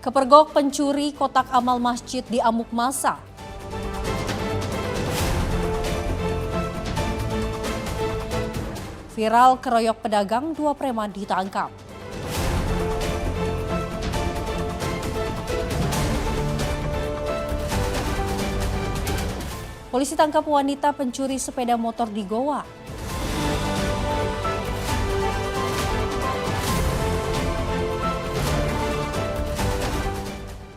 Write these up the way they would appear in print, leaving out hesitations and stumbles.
Kepergok pencuri kotak amal masjid diamuk massa. Viral keroyok pedagang, 2 preman ditangkap. Polisi tangkap wanita pencuri sepeda motor di Goa.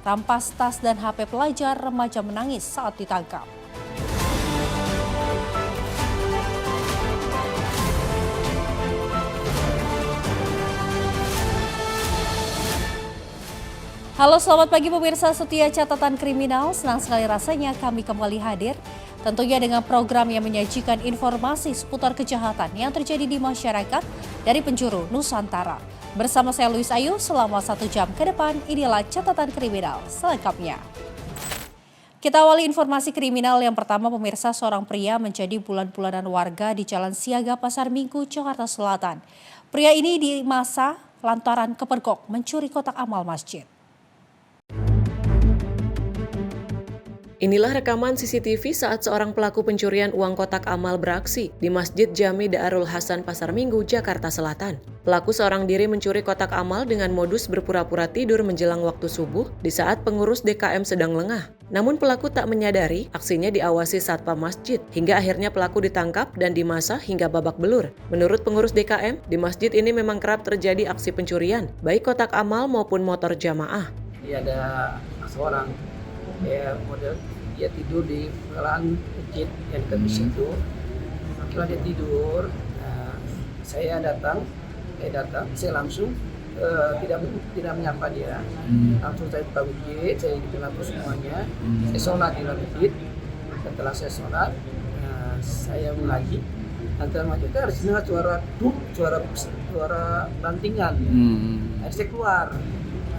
Rampas tas dan HP pelajar, remaja menangis saat ditangkap. Halo, selamat pagi pemirsa setia Catatan Kriminal. Senang sekali rasanya kami kembali hadir. Tentunya dengan program yang menyajikan informasi seputar kejahatan yang terjadi di masyarakat dari penjuru Nusantara. Bersama saya Luis Ayu, selama 1 jam ke depan, inilah Catatan Kriminal selengkapnya. Kita awali informasi kriminal yang pertama pemirsa, seorang pria menjadi bulan-bulanan warga di Jalan Siaga Pasar Minggu, Jakarta Selatan. Pria ini dimasa lantaran kepergok mencuri kotak amal masjid. Inilah rekaman CCTV saat seorang pelaku pencurian uang kotak amal beraksi di Masjid Jami Daarul Hasan Pasar Minggu, Jakarta Selatan. Pelaku seorang diri mencuri kotak amal dengan modus berpura-pura tidur menjelang waktu subuh di saat pengurus DKM sedang lengah. Namun pelaku tak menyadari aksinya diawasi satpam masjid, hingga akhirnya pelaku ditangkap dan dimasa hingga babak belur. Menurut pengurus DKM, di masjid ini memang kerap terjadi aksi pencurian, baik kotak amal maupun motor jamaah. Ada seorang model dia tidur di pengalaman masjid yang dekat di situ. Setelah dia tidur, saya datang, saya langsung tidak menyapa dia. Langsung saya buka masjid, saya ikutin atur semuanya. Saya sholat di dalam masjid. Setelah saya sholat, saya mengaji. Antara masjid itu harus dengar suara bantingan. Akhirnya saya keluar.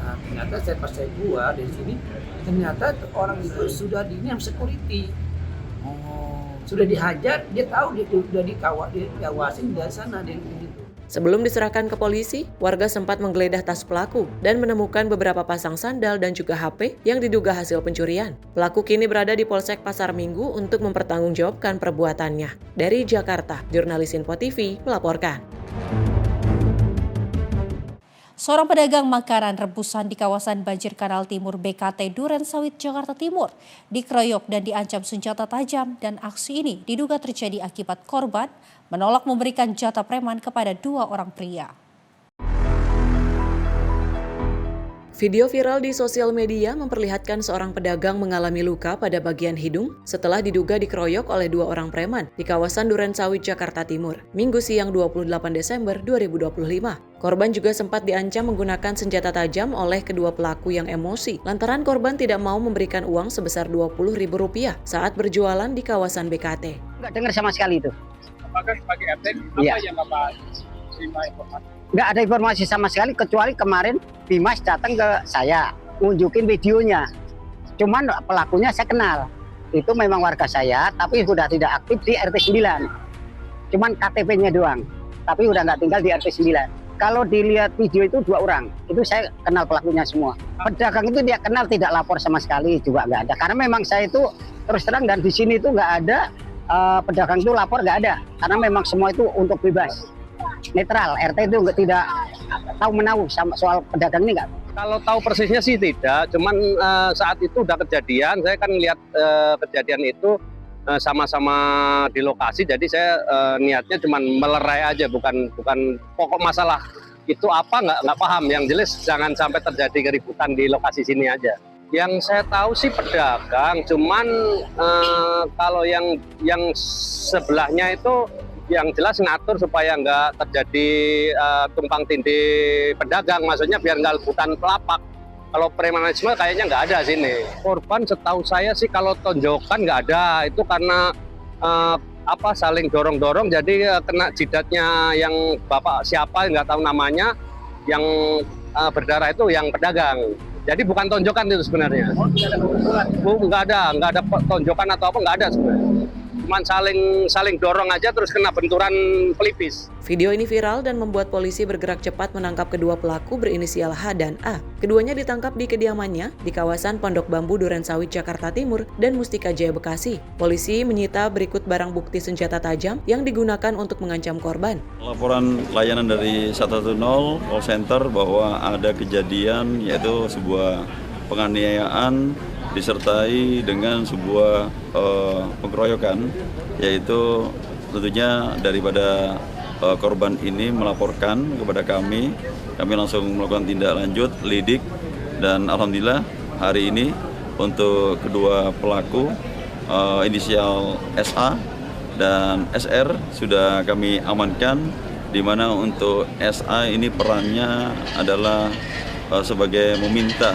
Ternyata pas saya keluar dari sini, ternyata orang itu sudah diam security. Sudah dihajar, dia tahu dia sudah dikawasin dari sana dari itu. Sebelum diserahkan ke polisi, warga sempat menggeledah tas pelaku dan menemukan beberapa pasang sandal dan juga HP yang diduga hasil pencurian. Pelaku kini berada di Polsek Pasar Minggu untuk mempertanggungjawabkan perbuatannya. Dari Jakarta, jurnalis Info TV melaporkan. Seorang pedagang makanan rebusan di kawasan Banjir Kanal Timur BKT Duren Sawit, Jakarta Timur dikeroyok dan diancam senjata tajam, dan aksi ini diduga terjadi akibat korban menolak memberikan jatah preman kepada 2 orang pria. Video viral di sosial media memperlihatkan seorang pedagang mengalami luka pada bagian hidung setelah diduga dikeroyok oleh 2 orang preman di kawasan Duren Sawit, Jakarta Timur, Minggu siang 28 Desember 2025. Korban juga sempat diancam menggunakan senjata tajam oleh kedua pelaku yang emosi lantaran korban tidak mau memberikan uang sebesar Rp20.000 saat berjualan di kawasan BKT. Nggak dengar sama sekali itu. Apakah sebagai RT apa yang Bapak terima informasi? Nggak ada informasi sama sekali, kecuali kemarin Bimas datang ke saya, nunjukin videonya. Cuman pelakunya saya kenal. Itu memang warga saya, tapi sudah tidak aktif di RT 9. Cuman KTP-nya doang, tapi udah nggak tinggal di RT 9. Kalau dilihat video itu 2 orang, itu saya kenal pelakunya semua. Pedagang itu dia kenal, tidak lapor sama sekali, juga nggak ada. Karena memang saya itu terus terang, dan di sini itu nggak ada pedagang itu lapor, nggak ada. Karena memang semua itu untuk bebas. Netral, RT itu tidak tahu-menahu sama soal pedagang ini nggak? Kalau tahu persisnya sih tidak, cuman saat itu udah kejadian, saya kan lihat kejadian itu sama-sama di lokasi, jadi saya niatnya cuman melerai aja, bukan pokok masalah itu apa nggak paham. Yang jelas jangan sampai terjadi keributan di lokasi sini aja. Yang saya tahu sih pedagang, cuman kalau yang sebelahnya itu yang jelas ngatur supaya nggak terjadi tumpang tindih pedagang, maksudnya biar nggak rebutan pelapak. Kalau premanisme kayaknya nggak ada sini. Korban setahu saya sih kalau tonjokan nggak ada, itu karena saling dorong-dorong, jadi kena jidatnya yang bapak siapa nggak tahu namanya, yang berdarah itu yang pedagang. Jadi bukan tonjokan itu sebenarnya. Oh, tidak ada pukulan? Nggak ada tonjokan atau apa, nggak ada sebenarnya. cuman saling dorong aja terus kena benturan pelipis. Video ini viral dan membuat polisi bergerak cepat menangkap kedua pelaku berinisial H dan A. Keduanya ditangkap di kediamannya di kawasan Pondok Bambu Durensawit, Jakarta Timur dan Mustika Jaya, Bekasi. Polisi menyita berikut barang bukti senjata tajam yang digunakan untuk mengancam korban. Laporan layanan dari 110 call center bahwa ada kejadian yaitu sebuah penganiayaan disertai dengan sebuah pengeroyokan, yaitu tentunya daripada korban ini melaporkan kepada kami langsung melakukan tindak lanjut lidik, dan alhamdulillah hari ini untuk kedua pelaku inisial SA dan SR sudah kami amankan, di mana untuk SA ini perannya adalah sebagai meminta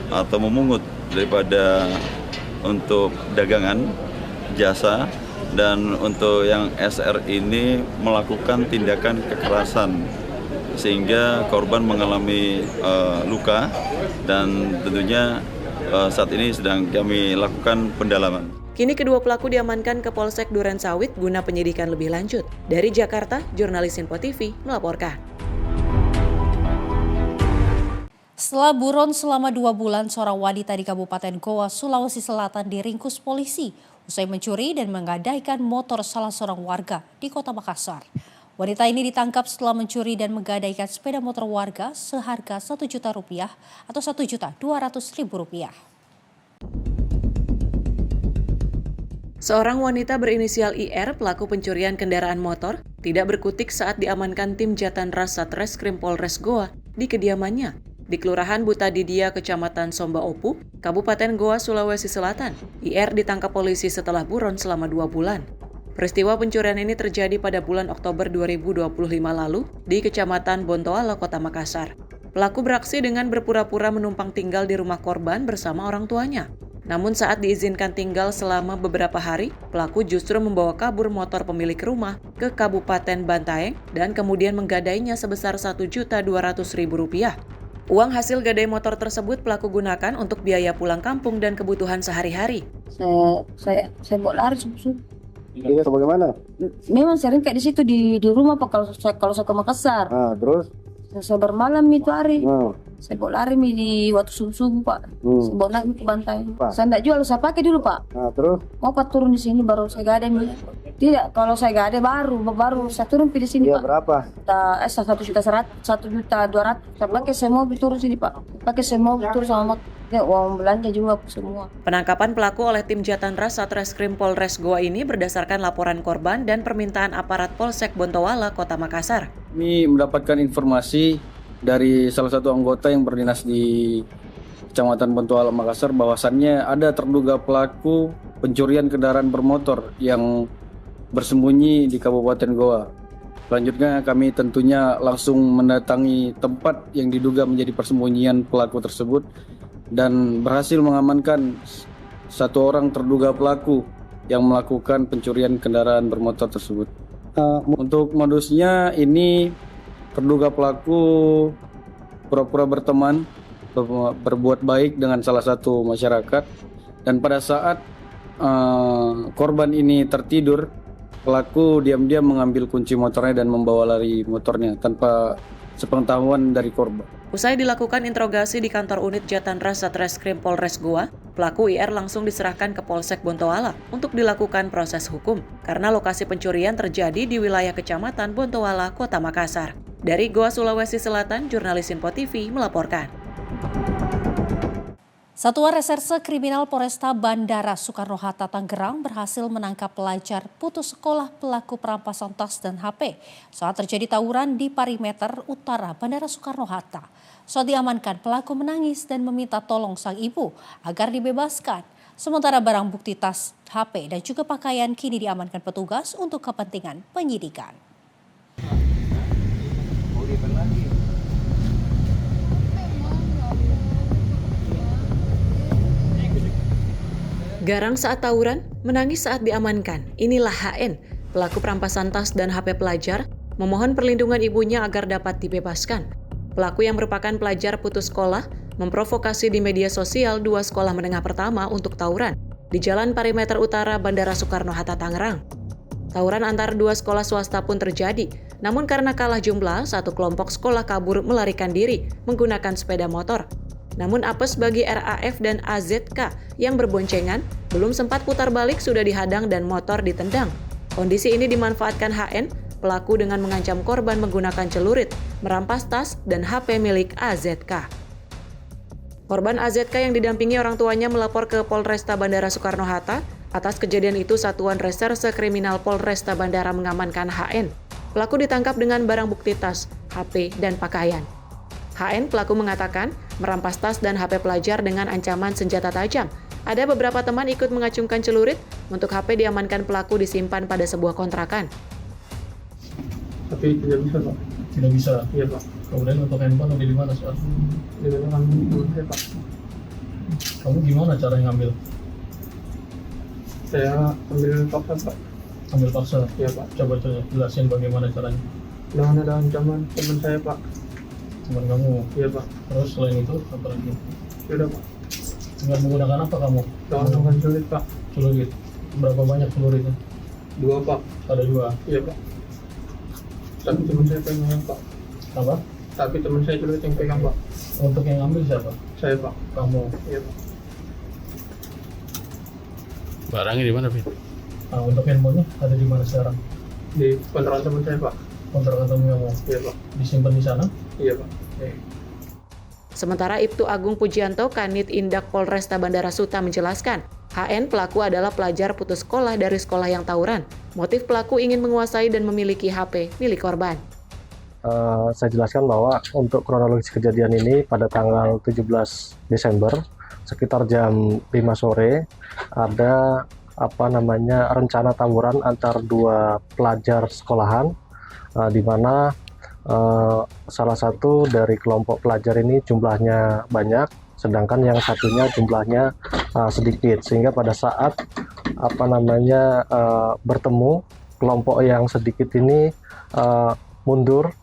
atau memungut daripada untuk dagangan jasa, dan untuk yang SR ini melakukan tindakan kekerasan sehingga korban mengalami luka, dan tentunya saat ini sedang kami lakukan pendalaman. Kini kedua pelaku diamankan ke Polsek Durensawit guna penyidikan lebih lanjut. Dari Jakarta, jurnalis Info TV melaporkan. Setelah buron selama 2 bulan, seorang wanita di Kabupaten Goa, Sulawesi Selatan diringkus polisi usai mencuri dan menggadaikan motor salah seorang warga di Kota Makassar. Wanita ini ditangkap setelah mencuri dan menggadaikan sepeda motor warga seharga Rp1 juta atau Rp1.200.000. Seorang wanita berinisial IR, pelaku pencurian kendaraan motor, tidak berkutik saat diamankan tim Jatanras Satreskrim Polres Goa di kediamannya di Kelurahan Butadidia, Kecamatan Somba Opu, Kabupaten Goa, Sulawesi Selatan. IR ditangkap polisi setelah buron selama 2 bulan. Peristiwa pencurian ini terjadi pada bulan Oktober 2025 lalu di Kecamatan Bontoala, Kota Makassar. Pelaku beraksi dengan berpura-pura menumpang tinggal di rumah korban bersama orang tuanya. Namun saat diizinkan tinggal selama beberapa hari, pelaku justru membawa kabur motor pemilik rumah ke Kabupaten Bantaeng dan kemudian menggadainya sebesar Rp1.200.000. Uang hasil gadai motor tersebut pelaku gunakan untuk biaya pulang kampung dan kebutuhan sehari-hari. Saya bawa lari subuh-subuh. Iya, bagaimana? Memang sering kayak di situ di rumah Pak, kalau saya ke Makassar. Terus? Saya bermalam itu hari. Saya bawa lari di waktu subuh-subuh Pak. Saya bawa naik ke Bantai. Saya tidak jual, saya pakai dulu Pak. Terus? Mau Pak turun di sini baru saya gadai. Tidak, kalau saya gadai baru saya turun di sini Pak. Berapa? Rp1.200.000. Saya pakai semua turun sini Pak. Pakai semua turun sama uang belanja juga semua. Penangkapan pelaku oleh tim Jatanras Satreskrim Polres Goa ini berdasarkan laporan korban dan permintaan aparat Polsek Bontoala, Kota Makassar. Kami mendapatkan informasi dari salah satu anggota yang berdinas di Kecamatan Bontoala, Makassar, bahwasannya ada terduga pelaku pencurian kendaraan bermotor yang bersembunyi di Kabupaten Goa. Selanjutnya kami tentunya langsung mendatangi tempat yang diduga menjadi persembunyian pelaku tersebut dan berhasil mengamankan satu orang terduga pelaku yang melakukan pencurian kendaraan bermotor tersebut. Untuk modusnya ini terduga pelaku pura-pura berteman, berbuat baik dengan salah satu masyarakat, dan pada saat korban ini tertidur, pelaku diam-diam mengambil kunci motornya dan membawa lari motornya tanpa sepengetahuan dari korban. Usai dilakukan interogasi di kantor unit Jatanras Satreskrim Polres Goa, pelaku IR langsung diserahkan ke Polsek Bontoala untuk dilakukan proses hukum karena lokasi pencurian terjadi di wilayah Kecamatan Bontoala, Kota Makassar. Dari Goa, Sulawesi Selatan, jurnalis Info TV melaporkan. Satuan Reserse Kriminal Polresta Bandara Soekarno-Hatta Tangerang berhasil menangkap pelajar putus sekolah pelaku perampasan tas dan HP saat terjadi tawuran di perimeter utara Bandara Soekarno-Hatta. Saat diamankan, pelaku menangis dan meminta tolong sang ibu agar dibebaskan. Sementara barang bukti tas, HP, dan juga pakaian kini diamankan petugas untuk kepentingan penyidikan. Garang saat tawuran, menangis saat diamankan. Inilah HN, pelaku perampasan tas dan HP pelajar, memohon perlindungan ibunya agar dapat dibebaskan. Pelaku yang merupakan pelajar putus sekolah memprovokasi di media sosial 2 sekolah menengah pertama untuk tawuran. di Jalan Perimeter Utara Bandara Soekarno-Hatta, Tangerang. Tawuran antar dua sekolah swasta pun terjadi, namun karena kalah jumlah, satu kelompok sekolah kabur melarikan diri menggunakan sepeda motor. Namun apes bagi RAF dan AZK yang berboncengan, belum sempat putar balik sudah dihadang dan motor ditendang. Kondisi ini dimanfaatkan HN, pelaku dengan mengancam korban menggunakan celurit, merampas tas dan HP milik AZK. Korban AZK yang didampingi orang tuanya melapor ke Polresta Bandara Soekarno-Hatta. Atas kejadian itu, Satuan Reserse Kriminal Polresta Bandara mengamankan HN. Pelaku ditangkap dengan barang bukti tas, HP, dan pakaian. HN pelaku mengatakan merampas tas dan HP pelajar dengan ancaman senjata tajam. Ada beberapa teman ikut mengacungkan celurit. Untuk HP diamankan pelaku disimpan pada sebuah kontrakan. Tapi tidak bisa, Pak. Tidak bisa? Iya, Pak. Kemudian untuk handphone ada di mana saat? Di dalam saya, Pak. Kamu gimana cara ngambil? Saya ambil paksa, Pak. Ambil paksa? Iya, Pak. Coba jelasin bagaimana caranya. Dengan ada ancaman teman saya, Pak. Teman kamu? Iya, Pak. Terus selain itu apa lagi? Sudah, Pak. Dengan menggunakan apa kamu? Menggunakan celurit, Pak. Celurit? Berapa banyak celuritnya? 2, Pak. Ada 2? Iya, Pak. Tapi teman saya pegang, Pak. Apa? Tapi teman saya celurit yang pegang, Pak. Untuk yang ambil siapa? Saya, Pak. Kamu? Iya, Pak. Barangnya di mana, Vin? Nah, untuk handphonenya ada di mana sekarang? Di kontrakan teman saya, Pak. Kontrakan teman kamu? Iya, Pak. Disimpan di sana? Iya, Pak. Sementara Ibtu Agung Pujianto, Kanit Indak Polresta Bandara Suta menjelaskan, HN pelaku adalah pelajar putus sekolah dari sekolah yang tawuran. Motif pelaku ingin menguasai dan memiliki HP milik korban. Saya jelaskan bahwa untuk kronologis kejadian ini pada tanggal 17 Desember sekitar jam 5 sore ada rencana tawuran antar dua pelajar sekolahan di mana salah satu dari kelompok pelajar ini jumlahnya banyak, sedangkan yang satunya jumlahnya sedikit, sehingga pada saat bertemu, kelompok yang sedikit ini mundur,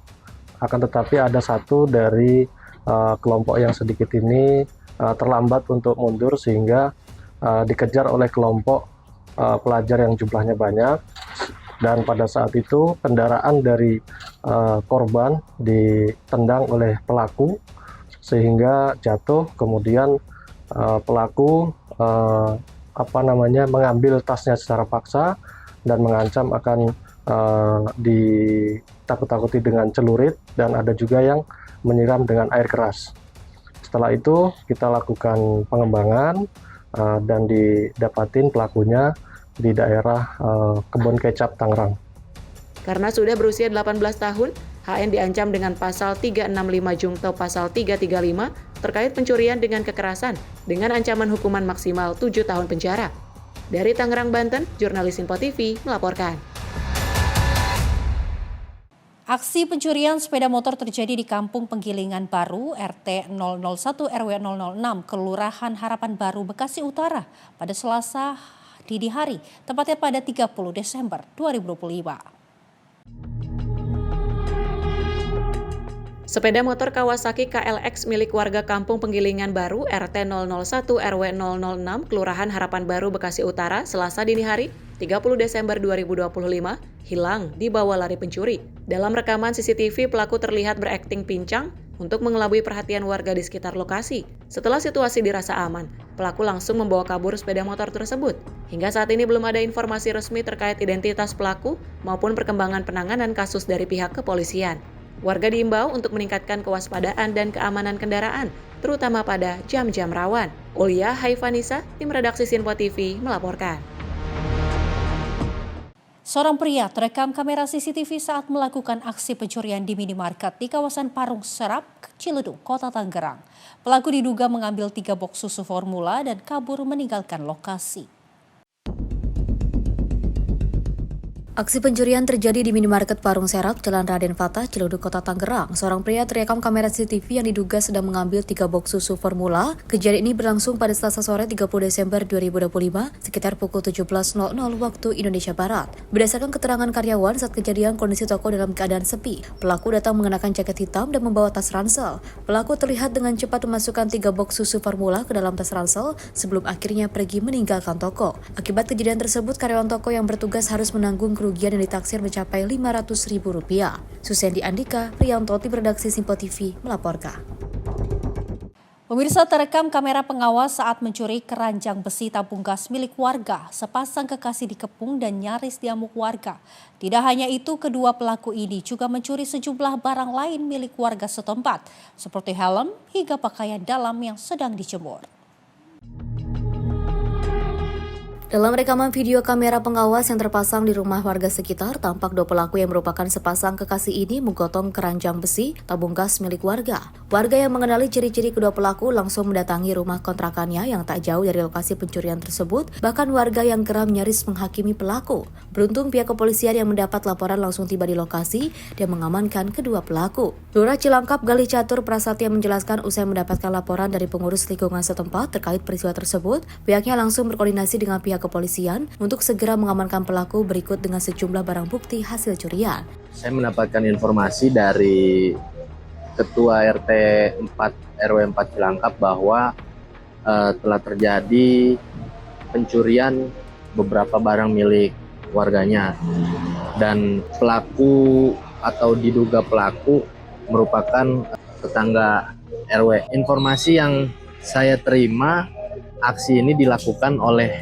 akan tetapi ada satu dari kelompok yang sedikit ini terlambat untuk mundur sehingga dikejar oleh kelompok pelajar yang jumlahnya banyak. Dan pada saat itu kendaraan dari korban ditendang oleh pelaku sehingga jatuh, kemudian pelaku mengambil tasnya secara paksa dan mengancam akan ditakut-takuti dengan celurit, dan ada juga yang menyiram dengan air keras. Setelah itu kita lakukan pengembangan dan didapatin pelakunya di daerah Kebon Kecap, Tangerang. Karena sudah berusia 18 tahun, HN diancam dengan pasal 365 Jungto pasal 335 terkait pencurian dengan kekerasan dengan ancaman hukuman maksimal 7 tahun penjara. Dari Tangerang, Banten, jurnalis Info TV melaporkan. Aksi pencurian sepeda motor terjadi di Kampung Penggilingan Baru, RT 001 RW 006, Kelurahan Harapan Baru, Bekasi Utara pada Selasa dini hari, tepatnya pada 30 Desember 2025. Sepeda motor Kawasaki KLX milik warga Kampung Penggilingan Baru, RT 001 RW 006, Kelurahan Harapan Baru, Bekasi Utara, Selasa dini hari, 30 Desember 2025, hilang dibawa lari pencuri. Dalam rekaman CCTV, pelaku terlihat berakting pincang untuk mengelabui perhatian warga di sekitar lokasi. Setelah situasi dirasa aman, pelaku langsung membawa kabur sepeda motor tersebut. Hingga saat ini belum ada informasi resmi terkait identitas pelaku maupun perkembangan penanganan kasus dari pihak kepolisian. Warga diimbau untuk meningkatkan kewaspadaan dan keamanan kendaraan, terutama pada jam-jam rawan. Ulia Haifanisa, tim redaksi Sinpo TV melaporkan. Seorang pria terekam kamera CCTV saat melakukan aksi pencurian di minimarket di kawasan Parung Serap, Ciludung, Kota Tangerang. Pelaku diduga mengambil 3 box susu formula dan kabur meninggalkan lokasi. Aksi pencurian terjadi di minimarket Parung Serap, Jalan Raden Fatah, Ciledug, Kota Tangerang. Seorang pria terekam kamera CCTV yang diduga sedang mengambil 3 box susu formula. Kejadian ini berlangsung pada Selasa sore 30 Desember 2025, sekitar pukul 17.00 waktu Indonesia Barat. Berdasarkan keterangan karyawan, saat kejadian kondisi toko dalam keadaan sepi. Pelaku datang mengenakan jaket hitam dan membawa tas ransel. Pelaku terlihat dengan cepat memasukkan 3 box susu formula ke dalam tas ransel sebelum akhirnya pergi meninggalkan toko. Akibat kejadian tersebut, karyawan toko yang bertugas harus menanggung kerugian yang ditaksir mencapai Rp500.000. Susendi Andika, Priyanto, tim redaksi Simpo TV melaporkan. Pemirsa, terekam kamera pengawas saat mencuri keranjang besi tabung gas milik warga. Sepasang kekasih dikepung dan nyaris diamuk warga. Tidak hanya itu, kedua pelaku ini juga mencuri sejumlah barang lain milik warga setempat, seperti helm hingga pakaian dalam yang sedang dijemur. Dalam rekaman video kamera pengawas yang terpasang di rumah warga sekitar, tampak 2 pelaku yang merupakan sepasang kekasih ini menggotong keranjang besi tabung gas milik warga. Warga yang mengenali ciri-ciri kedua pelaku langsung mendatangi rumah kontrakannya yang tak jauh dari lokasi pencurian tersebut, bahkan warga yang geram nyaris menghakimi pelaku. Beruntung pihak kepolisian yang mendapat laporan langsung tiba di lokasi dan mengamankan kedua pelaku. Lurah Cilangkap Galih Catur Prasatya menjelaskan usai mendapatkan laporan dari pengurus lingkungan setempat terkait peristiwa tersebut, pihaknya langsung berkoordinasi dengan pihak kepolisian untuk segera mengamankan pelaku berikut dengan sejumlah barang bukti hasil curian. Saya mendapatkan informasi dari Ketua RT 4 RW 4 Cilangkap bahwa telah terjadi pencurian beberapa barang milik warganya dan pelaku atau diduga pelaku merupakan tetangga RW. Informasi yang saya terima, aksi ini dilakukan oleh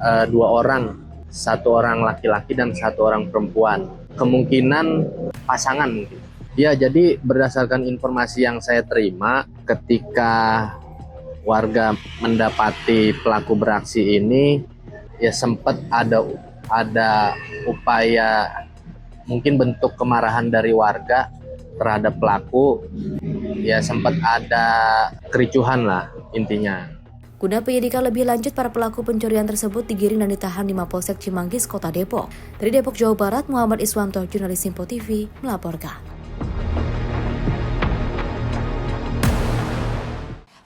2 orang, 1 orang laki-laki dan 1 orang perempuan. Kemungkinan pasangan mungkin. Ya, jadi berdasarkan informasi yang saya terima, ketika warga mendapati pelaku beraksi ini, ya sempat ada upaya, mungkin bentuk kemarahan dari warga terhadap pelaku, ya sempat ada kericuhan lah intinya. Guna penyidikan lebih lanjut, para pelaku pencurian tersebut digiring dan ditahan di Mapolsek Cimanggis, Kota Depok. Dari Depok, Jawa Barat, Muhammad Iswanto, jurnalis Simpo TV, melaporkan.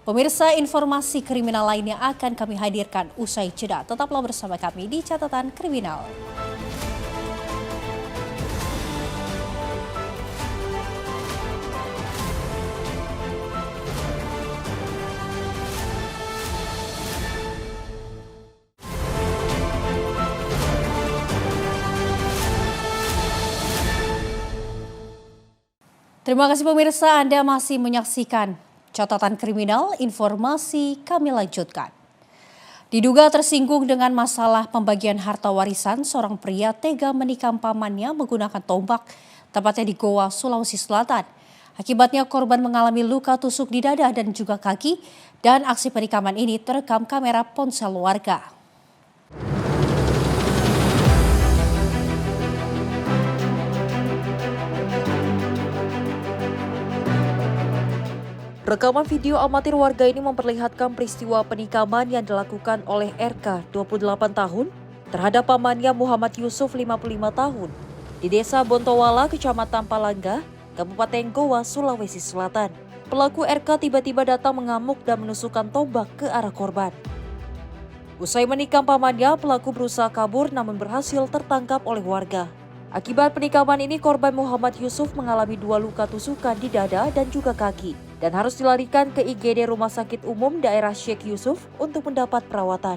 Pemirsa, informasi kriminal lainnya akan kami hadirkan usai jeda. Tetaplah bersama kami di Catatan Kriminal. Terima kasih pemirsa, Anda masih menyaksikan Catatan Kriminal. Informasi kami lanjutkan. Diduga tersinggung dengan masalah pembagian harta warisan, seorang pria tega menikam pamannya menggunakan tombak, tepatnya di Goa, Sulawesi Selatan. Akibatnya korban mengalami luka tusuk di dada dan juga kaki, dan aksi penikaman ini terekam kamera ponsel warga. Rekaman video amatir warga ini memperlihatkan peristiwa penikaman yang dilakukan oleh RK, 28 tahun, terhadap pamannya Muhammad Yusuf, 55 tahun, di Desa Bontowala, Kecamatan Palangga, Kabupaten Goa, Sulawesi Selatan. Pelaku RK tiba-tiba datang mengamuk dan menusukkan tombak ke arah korban. Usai menikam pamannya, pelaku berusaha kabur namun berhasil tertangkap oleh warga. Akibat penikaman ini, korban Muhammad Yusuf mengalami 2 luka tusukan di dada dan juga kaki, dan harus dilarikan ke IGD Rumah Sakit Umum Daerah Sheikh Yusuf untuk mendapat perawatan.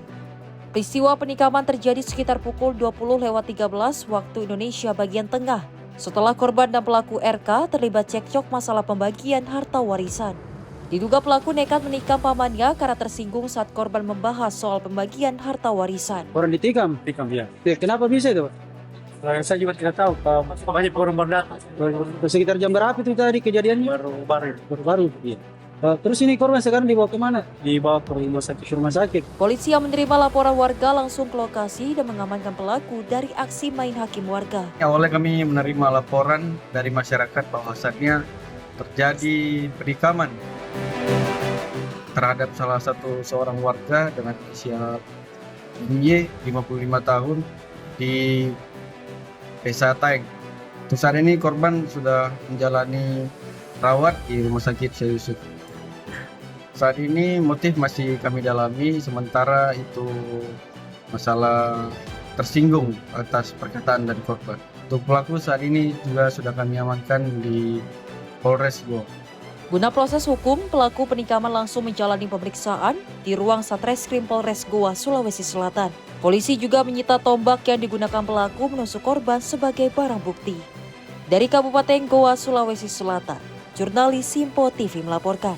Peristiwa penikaman terjadi sekitar pukul 20.13 waktu Indonesia bagian tengah, setelah korban dan pelaku RK terlibat cekcok masalah pembagian harta warisan. Diduga pelaku nekat menikam pamannya karena tersinggung saat korban membahas soal pembagian harta warisan. Orang ditikam ya. Kenapa bisa itu, Pak? Saya juga tidak tahu. Banyak orang baru datang. Sekitar jam berapa itu tadi kejadiannya? Baru. Iya. Terus ini korban sekarang dibawa ke mana? Dibawa ke rumah sakit. Polisi yang menerima laporan warga langsung ke lokasi dan mengamankan pelaku dari aksi main hakim warga. Awalnya kami menerima laporan dari masyarakat bahwasannya terjadi penikaman terhadap salah satu seorang warga dengan usia Y, 55 tahun di Desa Taeng. Untuk saat ini korban sudah menjalani rawat di Rumah Sakit Syekh Yusuf. Saat ini motif masih kami dalami, sementara itu masalah tersinggung atas perkataan dari korban. Untuk pelaku saat ini juga sudah kami amankan di Polres Goa. Guna proses hukum, pelaku penikaman langsung menjalani pemeriksaan di ruang Satreskrim Polres Goa, Sulawesi Selatan. Polisi juga menyita tombak yang digunakan pelaku menusuk korban sebagai barang bukti. Dari Kabupaten Goa, Sulawesi Selatan, jurnalis Simpo TV melaporkan.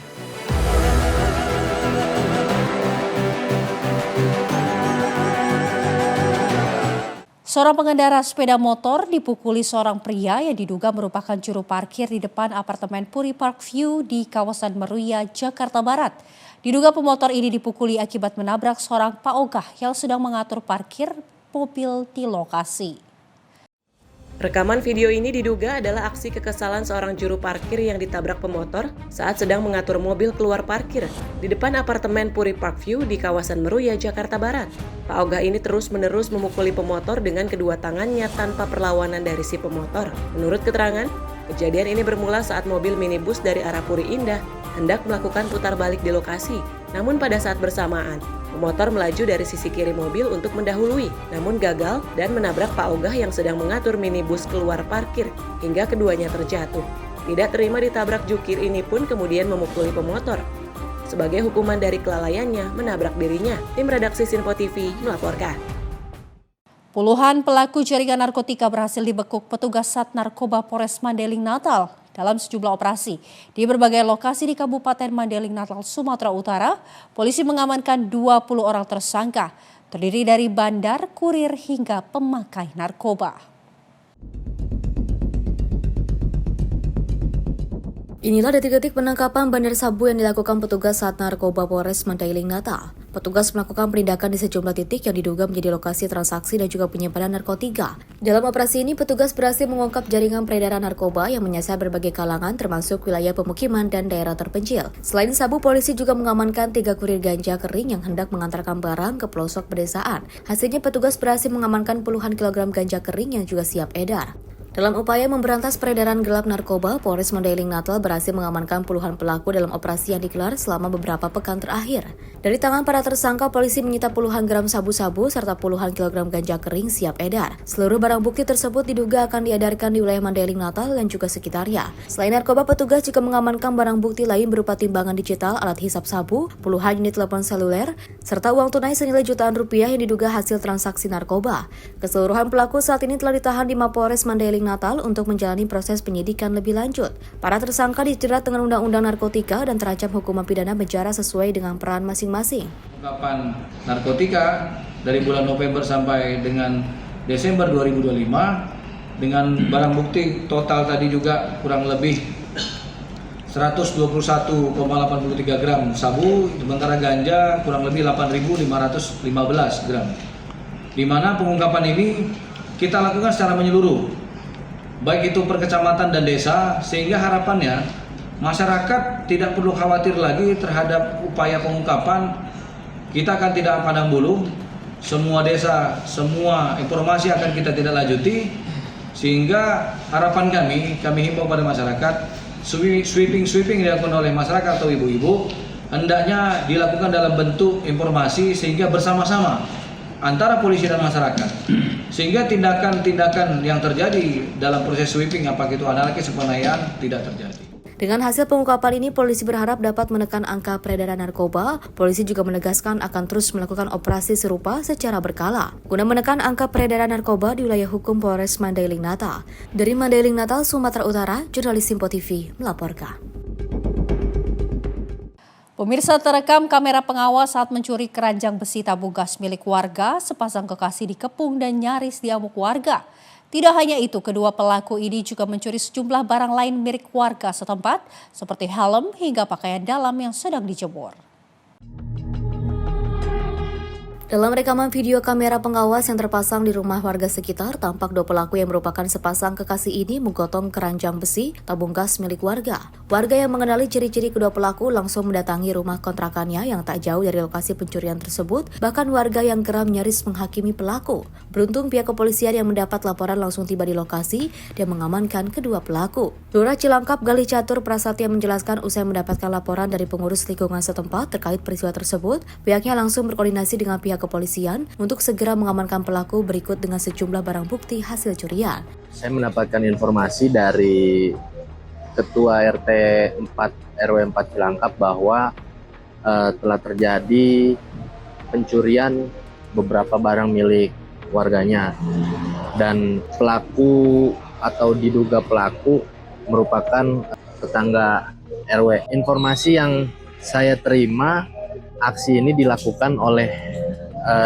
Seorang pengendara sepeda motor dipukuli seorang pria yang diduga merupakan juru parkir di depan apartemen Puri Park View di kawasan Meruya, Jakarta Barat. Diduga pemotor ini dipukuli akibat menabrak seorang paogah yang sedang mengatur parkir mobil di lokasi. Rekaman video ini diduga adalah aksi kekesalan seorang juru parkir yang ditabrak pemotor saat sedang mengatur mobil keluar parkir di depan apartemen Puri Park View di kawasan Meruya, Jakarta Barat. Pak Ogah ini terus-menerus memukuli pemotor dengan kedua tangannya tanpa perlawanan dari si pemotor. Menurut keterangan, kejadian ini bermula saat mobil minibus dari arah Puri Indah hendak melakukan putar balik di lokasi. Namun pada saat bersamaan, pemotor melaju dari sisi kiri mobil untuk mendahului, namun gagal dan menabrak Pak Ogah yang sedang mengatur minibus keluar parkir hingga keduanya terjatuh. Tidak terima ditabrak jukir ini pun kemudian memukuli pemotor. Sebagai hukuman dari kelalaiannya menabrak dirinya, tim redaksi Simpo TV melaporkan. Puluhan pelaku jaringan narkotika berhasil dibekuk petugas Sat Narkoba Polres Mandailing Natal dalam sejumlah operasi. Di berbagai lokasi di Kabupaten Mandailing Natal, Sumatera Utara, polisi mengamankan 20 orang tersangka, terdiri dari bandar, kurir, hingga pemakai narkoba. Inilah detik-detik penangkapan bandar sabu yang dilakukan petugas Sat Narkoba Polres Mandailing Natal. Petugas melakukan penindakan di sejumlah titik yang diduga menjadi lokasi transaksi dan juga penyimpanan narkotika. Dalam operasi ini, petugas berhasil mengungkap jaringan peredaran narkoba yang menyasar berbagai kalangan termasuk wilayah pemukiman dan daerah terpencil. Selain sabu, polisi juga mengamankan 3 kurir ganja kering yang hendak mengantarkan barang ke pelosok pedesaan. Hasilnya petugas berhasil mengamankan puluhan kilogram ganja kering yang juga siap edar. Dalam upaya memberantas peredaran gelap narkoba, Polres Mandailing Natal berhasil mengamankan puluhan pelaku dalam operasi yang digelar selama beberapa pekan terakhir. Dari tangan para tersangka, polisi menyita puluhan gram sabu-sabu serta puluhan kilogram ganja kering siap edar. Seluruh barang bukti tersebut diduga akan diedarkan di wilayah Mandailing Natal dan juga sekitarnya. Selain narkoba, petugas juga mengamankan barang bukti lain berupa timbangan digital, alat hisap sabu, puluhan unit telepon seluler, serta uang tunai senilai jutaan rupiah yang diduga hasil transaksi narkoba. Keseluruhan pelaku saat ini telah ditahan di Mapolres Mandailing Natal untuk menjalani proses penyidikan lebih lanjut. Para tersangka dijerat dengan Undang-Undang Narkotika dan terancam hukuman pidana penjara sesuai dengan peran masing-masing. Pengungkapan narkotika dari bulan November sampai dengan Desember 2025 dengan barang bukti total tadi juga kurang lebih 121,83 gram sabu, sementara ganja kurang lebih 8.515 gram. Di mana pengungkapan ini kita lakukan secara menyeluruh, baik itu per kecamatan dan desa, sehingga harapannya masyarakat tidak perlu khawatir lagi terhadap upaya pengungkapan. Kita akan tidak pandang bulu, semua desa, semua informasi akan kita tidak lanjuti, sehingga harapan kami himbau pada masyarakat, sweeping yang dilakukan oleh masyarakat atau ibu-ibu hendaknya dilakukan dalam bentuk informasi sehingga bersama-sama antara polisi dan masyarakat, sehingga tindakan-tindakan yang terjadi dalam proses sweeping, apakah itu anarkis, penganiayaan, tidak terjadi. Dengan hasil pengungkapan ini, polisi berharap dapat menekan angka peredaran narkoba. Polisi juga menegaskan akan terus melakukan operasi serupa secara berkala guna menekan angka peredaran narkoba di wilayah hukum Polres Mandailing Natal. Dari Mandailing Natal, Sumatera Utara, jurnalis Simpo TV melaporkan. Pemirsa, terekam kamera pengawas saat mencuri keranjang besi tabung gas milik warga, sepasang kekasih dikepung dan nyaris diamuk warga. Tidak hanya itu, kedua pelaku ini juga mencuri sejumlah barang lain milik warga setempat, seperti helm hingga pakaian dalam yang sedang dijemur. Dalam rekaman video kamera pengawas yang terpasang di rumah warga sekitar, tampak dua pelaku yang merupakan sepasang kekasih ini menggotong keranjang besi tabung gas milik warga. Warga yang mengenali ciri-ciri kedua pelaku langsung mendatangi rumah kontrakannya yang tak jauh dari lokasi pencurian tersebut, bahkan warga yang geram nyaris menghakimi pelaku. Beruntung pihak kepolisian yang mendapat laporan langsung tiba di lokasi dan mengamankan kedua pelaku. Lurah Cilangkap Galih Catur Prasatya menjelaskan usai mendapatkan laporan dari pengurus lingkungan setempat terkait peristiwa tersebut, pihaknya langsung berkoordinasi dengan pihak kepolisian untuk segera mengamankan pelaku berikut dengan sejumlah barang bukti hasil curian. Saya mendapatkan informasi dari Ketua RT 4 RW 4 Cilangkap bahwa telah terjadi pencurian beberapa barang milik warganya dan pelaku atau diduga pelaku merupakan tetangga RW. Informasi yang saya terima, aksi ini dilakukan oleh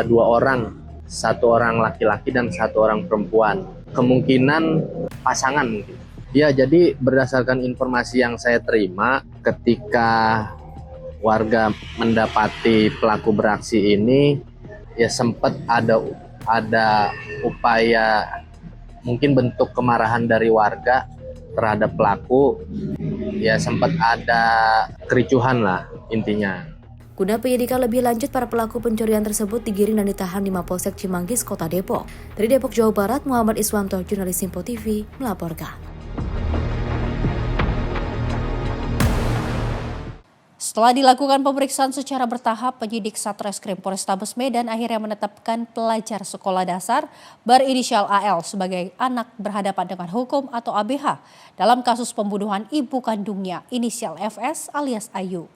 dua orang, satu orang laki-laki dan satu orang perempuan. Kemungkinan pasangan mungkin. Ya, jadi berdasarkan informasi yang saya terima, ketika warga mendapati pelaku beraksi ini, ya sempat ada upaya mungkin bentuk kemarahan dari warga terhadap pelaku. Ya sempat ada kericuhan lah intinya. Guna penyidikan lebih lanjut, para pelaku pencurian tersebut digiring dan ditahan di Mapolsek Cimanggis, Kota Depok. Dari Depok, Jawa Barat, Muhammad Iswanto, jurnalis Simpo TV, melaporkan. Setelah dilakukan pemeriksaan secara bertahap, penyidik Satreskrim Polrestabes Medan akhirnya menetapkan pelajar sekolah dasar berinisial AL sebagai anak berhadapan dengan hukum atau ABH dalam kasus pembunuhan ibu kandungnya inisial FS alias Ayu.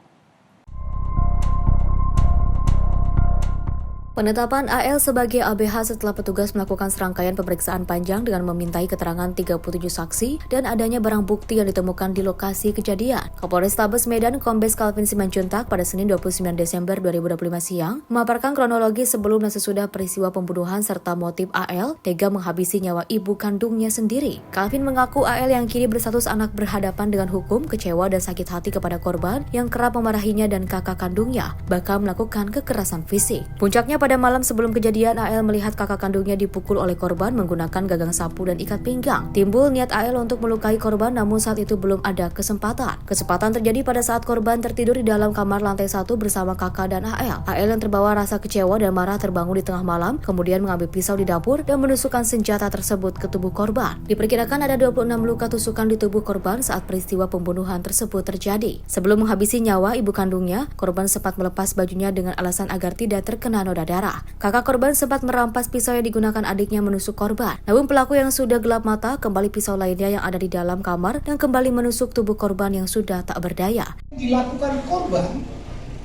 Penetapan AL sebagai ABH setelah petugas melakukan serangkaian pemeriksaan panjang dengan memintai keterangan 37 saksi dan adanya barang bukti yang ditemukan di lokasi kejadian. Kapolrestabes Medan Kombes Calvin Simanjuntak pada Senin 29 Desember 2025 siang memaparkan kronologi sebelum dan sesudah peristiwa pembunuhan serta motif AL tega menghabisi nyawa ibu kandungnya sendiri. Calvin mengaku AL yang kini berstatus anak berhadapan dengan hukum kecewa dan sakit hati kepada korban yang kerap memarahinya dan kakak kandungnya, bahkan melakukan kekerasan fisik. Puncaknya pada malam sebelum kejadian, AL melihat kakak kandungnya dipukul oleh korban menggunakan gagang sapu dan ikat pinggang. Timbul niat AL untuk melukai korban, namun saat itu belum ada kesempatan. Kesempatan terjadi pada saat korban tertidur di dalam kamar lantai 1 bersama kakak dan AL. AL yang terbawa rasa kecewa dan marah terbangun di tengah malam, kemudian mengambil pisau di dapur dan menusukkan senjata tersebut ke tubuh korban. Diperkirakan ada 26 luka tusukan di tubuh korban saat peristiwa pembunuhan tersebut terjadi. Sebelum menghabisi nyawa ibu kandungnya, korban sempat melepas bajunya dengan alasan agar tidak terkena noda darah. Kakak korban sempat merampas pisau yang digunakan adiknya menusuk korban. Namun pelaku yang sudah gelap mata kembali pisau lainnya yang ada di dalam kamar dan kembali menusuk tubuh korban yang sudah tak berdaya. Dilakukan korban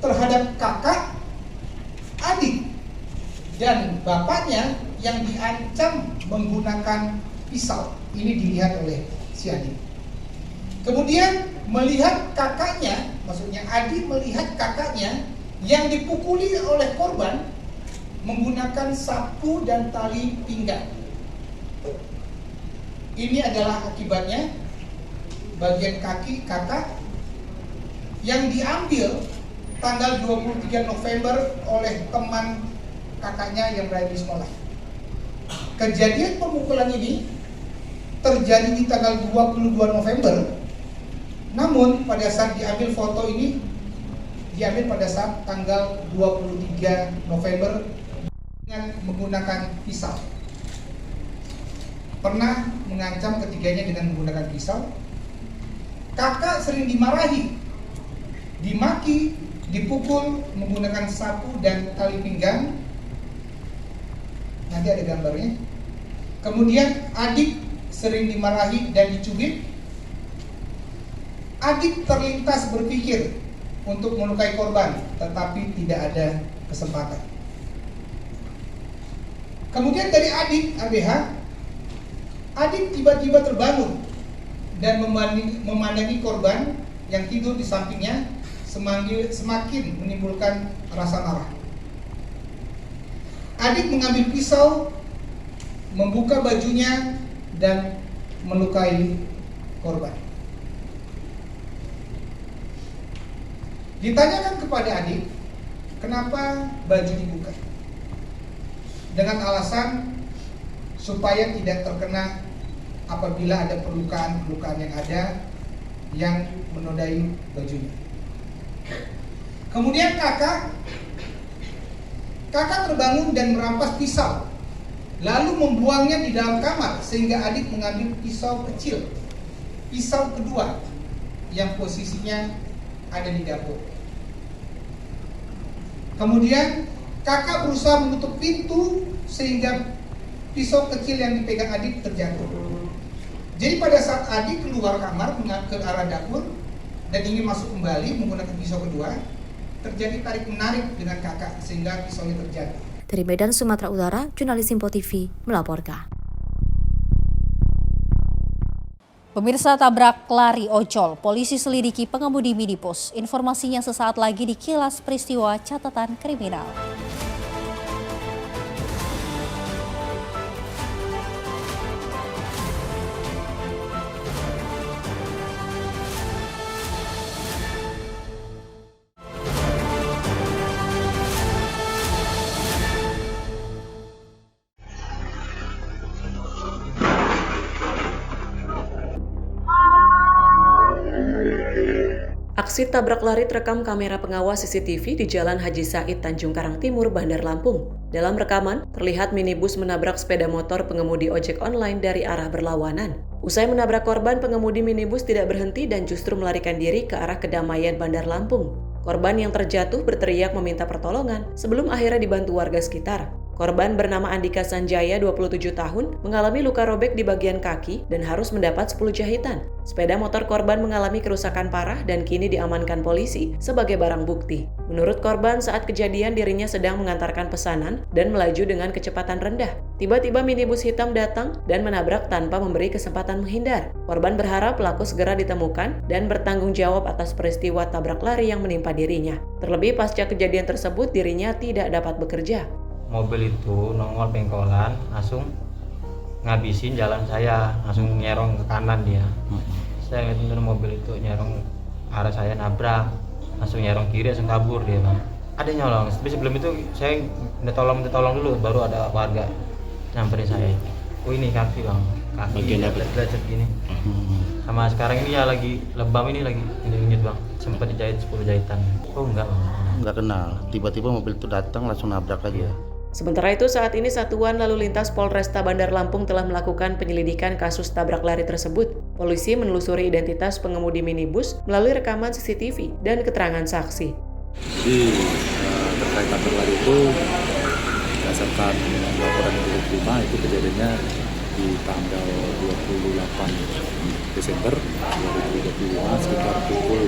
terhadap kakak, adik, dan bapaknya yang diancam menggunakan pisau. Ini dilihat oleh si adik. Kemudian melihat kakaknya, maksudnya adik melihat kakaknya yang dipukuli oleh korban menggunakan sapu dan tali pinggang. Ini adalah akibatnya bagian kaki kakak yang diambil tanggal 23 November oleh teman kakaknya yang berada di sekolah. Kejadian pemukulan ini terjadi di tanggal 22 November, namun pada saat diambil foto ini diambil pada saat tanggal 23 November dengan menggunakan pisau. Pernah mengancam ketiganya dengan menggunakan pisau. Kakak sering dimarahi, dimaki, dipukul menggunakan sapu dan tali pinggang. Nanti ada gambarnya. Kemudian adik sering dimarahi dan dicubit. Adik terlintas berpikir untuk melukai korban, tetapi tidak ada kesempatan. Kemudian dari adik ABH, adik tiba-tiba terbangun dan memandangi korban yang tidur di sampingnya, semakin menimbulkan rasa marah. Adik mengambil pisau, membuka bajunya dan melukai korban. Ditanyakan kepada adik, kenapa baju dibuka? dengan alasan supaya tidak terkena apabila ada perlukaan-perlukaan yang ada yang menodai bajunya. Kemudian kakak terbangun dan merampas pisau, lalu membuangnya di dalam kamar sehingga adik mengambil pisau kecil, pisau kedua yang posisinya ada di dapur. Kemudian kakak berusaha menutup pintu sehingga pisau kecil yang dipegang adik terjatuh. Jadi pada saat adik keluar kamar ke arah dapur dan ingin masuk kembali menggunakan pisau kedua, terjadi tarik-menarik dengan kakak sehingga pisaunya terjatuh. Dari Medan, Sumatera Utara, jurnalis Simpo TV melaporkan. Pemirsa, tabrak lari ojol, polisi selidiki pengemudi minibus. Informasinya sesaat lagi di Kilas Peristiwa Catatan Kriminal. Aksi tabrak lari terekam kamera pengawas CCTV di Jalan Haji Said, Tanjung Karang Timur, Bandar Lampung. Dalam rekaman, terlihat minibus menabrak sepeda motor pengemudi ojek online dari arah berlawanan. Usai menabrak korban, pengemudi minibus tidak berhenti dan justru melarikan diri ke arah Kedamaian, Bandar Lampung. Korban yang terjatuh berteriak meminta pertolongan sebelum akhirnya dibantu warga sekitar. Korban bernama Andika Sanjaya, 27 tahun, mengalami luka robek di bagian kaki dan harus mendapat 10 jahitan. Sepeda motor korban mengalami kerusakan parah dan kini diamankan polisi sebagai barang bukti. Menurut korban, saat kejadian dirinya sedang mengantarkan pesanan dan melaju dengan kecepatan rendah. Tiba-tiba minibus hitam datang dan menabrak tanpa memberi kesempatan menghindar. Korban berharap pelaku segera ditemukan dan bertanggung jawab atas peristiwa tabrak lari yang menimpa dirinya. Terlebih pasca kejadian tersebut, dirinya tidak dapat bekerja. Mobil itu nongol pengkolan, langsung ngabisin jalan saya, langsung nyerong ke kanan dia. Saya ngeliatin mobil itu nyerong arah saya, nabrak, langsung nyerong kiri, langsung kabur dia, Bang. Ada nyolong, tapi sebelum itu saya minta tolong dulu, baru ada warga nyamperin saya. Oh ini kaki, Bang, kaki lecet gini. Sama sekarang ini ya lagi lebam, ini lagi injut, Bang, sempat dijahit 10 jahitan. Oh enggak, Bang. Enggak kenal, tiba-tiba mobil itu datang langsung nabrak aja. Sementara itu, saat ini Satuan Lalu Lintas Polresta Bandar Lampung telah melakukan penyelidikan kasus tabrak lari tersebut. Polisi menelusuri identitas pengemudi minibus melalui rekaman CCTV dan keterangan saksi. Jadi terkait tabrak lari itu berdasarkan laporan yang diterima, itu kejadiannya di tanggal 28 Desember 2025 sekitar pukul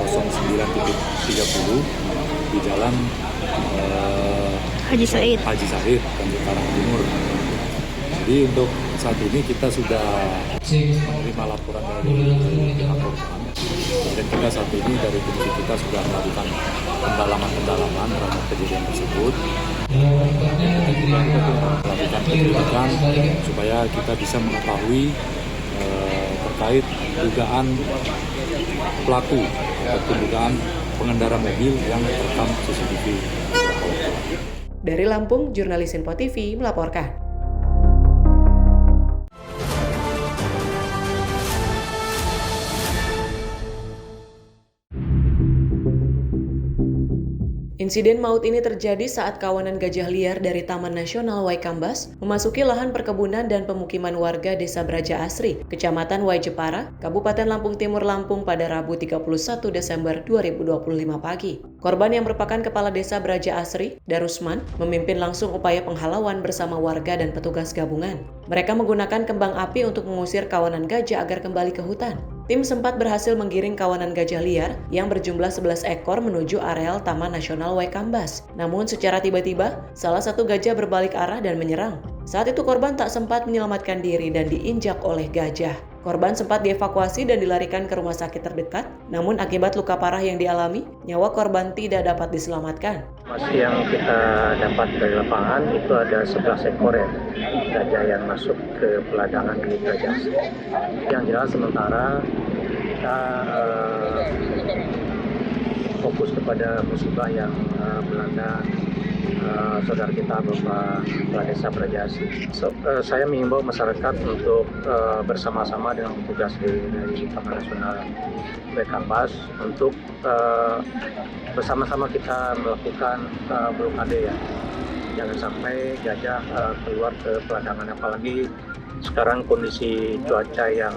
09.30 di jalan Haji Said, Tanjung Karang Timur. Jadi untuk saat ini kita sudah menerima laporan dari pihak korban dan kita saat ini dari tim kita sudah melakukan pendalaman terhadap kejadian tersebut. Melakukan penyelidikan supaya kita bisa mengetahui terkait dugaan pelaku atau dugaan pengendara mobil yang terekam CCTV. Dari Lampung, jurnalis Simpo TV melaporkan. Insiden maut ini terjadi saat kawanan gajah liar dari Taman Nasional Waikambas memasuki lahan perkebunan dan pemukiman warga Desa Braja Asri, Kecamatan Waijepara, Kabupaten Lampung Timur, Lampung pada Rabu 31 Desember 2025 pagi. Korban yang merupakan Kepala Desa Braja Asri, Darusman, memimpin langsung upaya penghalauan bersama warga dan petugas gabungan. Mereka menggunakan kembang api untuk mengusir kawanan gajah agar kembali ke hutan. Tim sempat berhasil menggiring kawanan gajah liar yang berjumlah 11 ekor menuju areal Taman Nasional Waikambas. Namun secara tiba-tiba, salah satu gajah berbalik arah dan menyerang. Saat itu korban tak sempat menyelamatkan diri dan diinjak oleh gajah. Korban sempat dievakuasi dan dilarikan ke rumah sakit terdekat, namun akibat luka parah yang dialami, nyawa korban tidak dapat diselamatkan. Masih yang kita dapat dari lapangan itu ada 11 ekor ya, gajah yang masuk ke peladangan milik Gajah. Yang jelas sementara kita fokus kepada musibah yang melanda saudara kita Bapak Kepala Desa Brajasi. Saya mengimbau masyarakat untuk bersama-sama dengan petugas dari Taman Nasional Baikambas untuk bersama-sama kita melakukan blokade ya. Jangan sampai gajah keluar ke peladangan, apalagi sekarang kondisi cuaca yang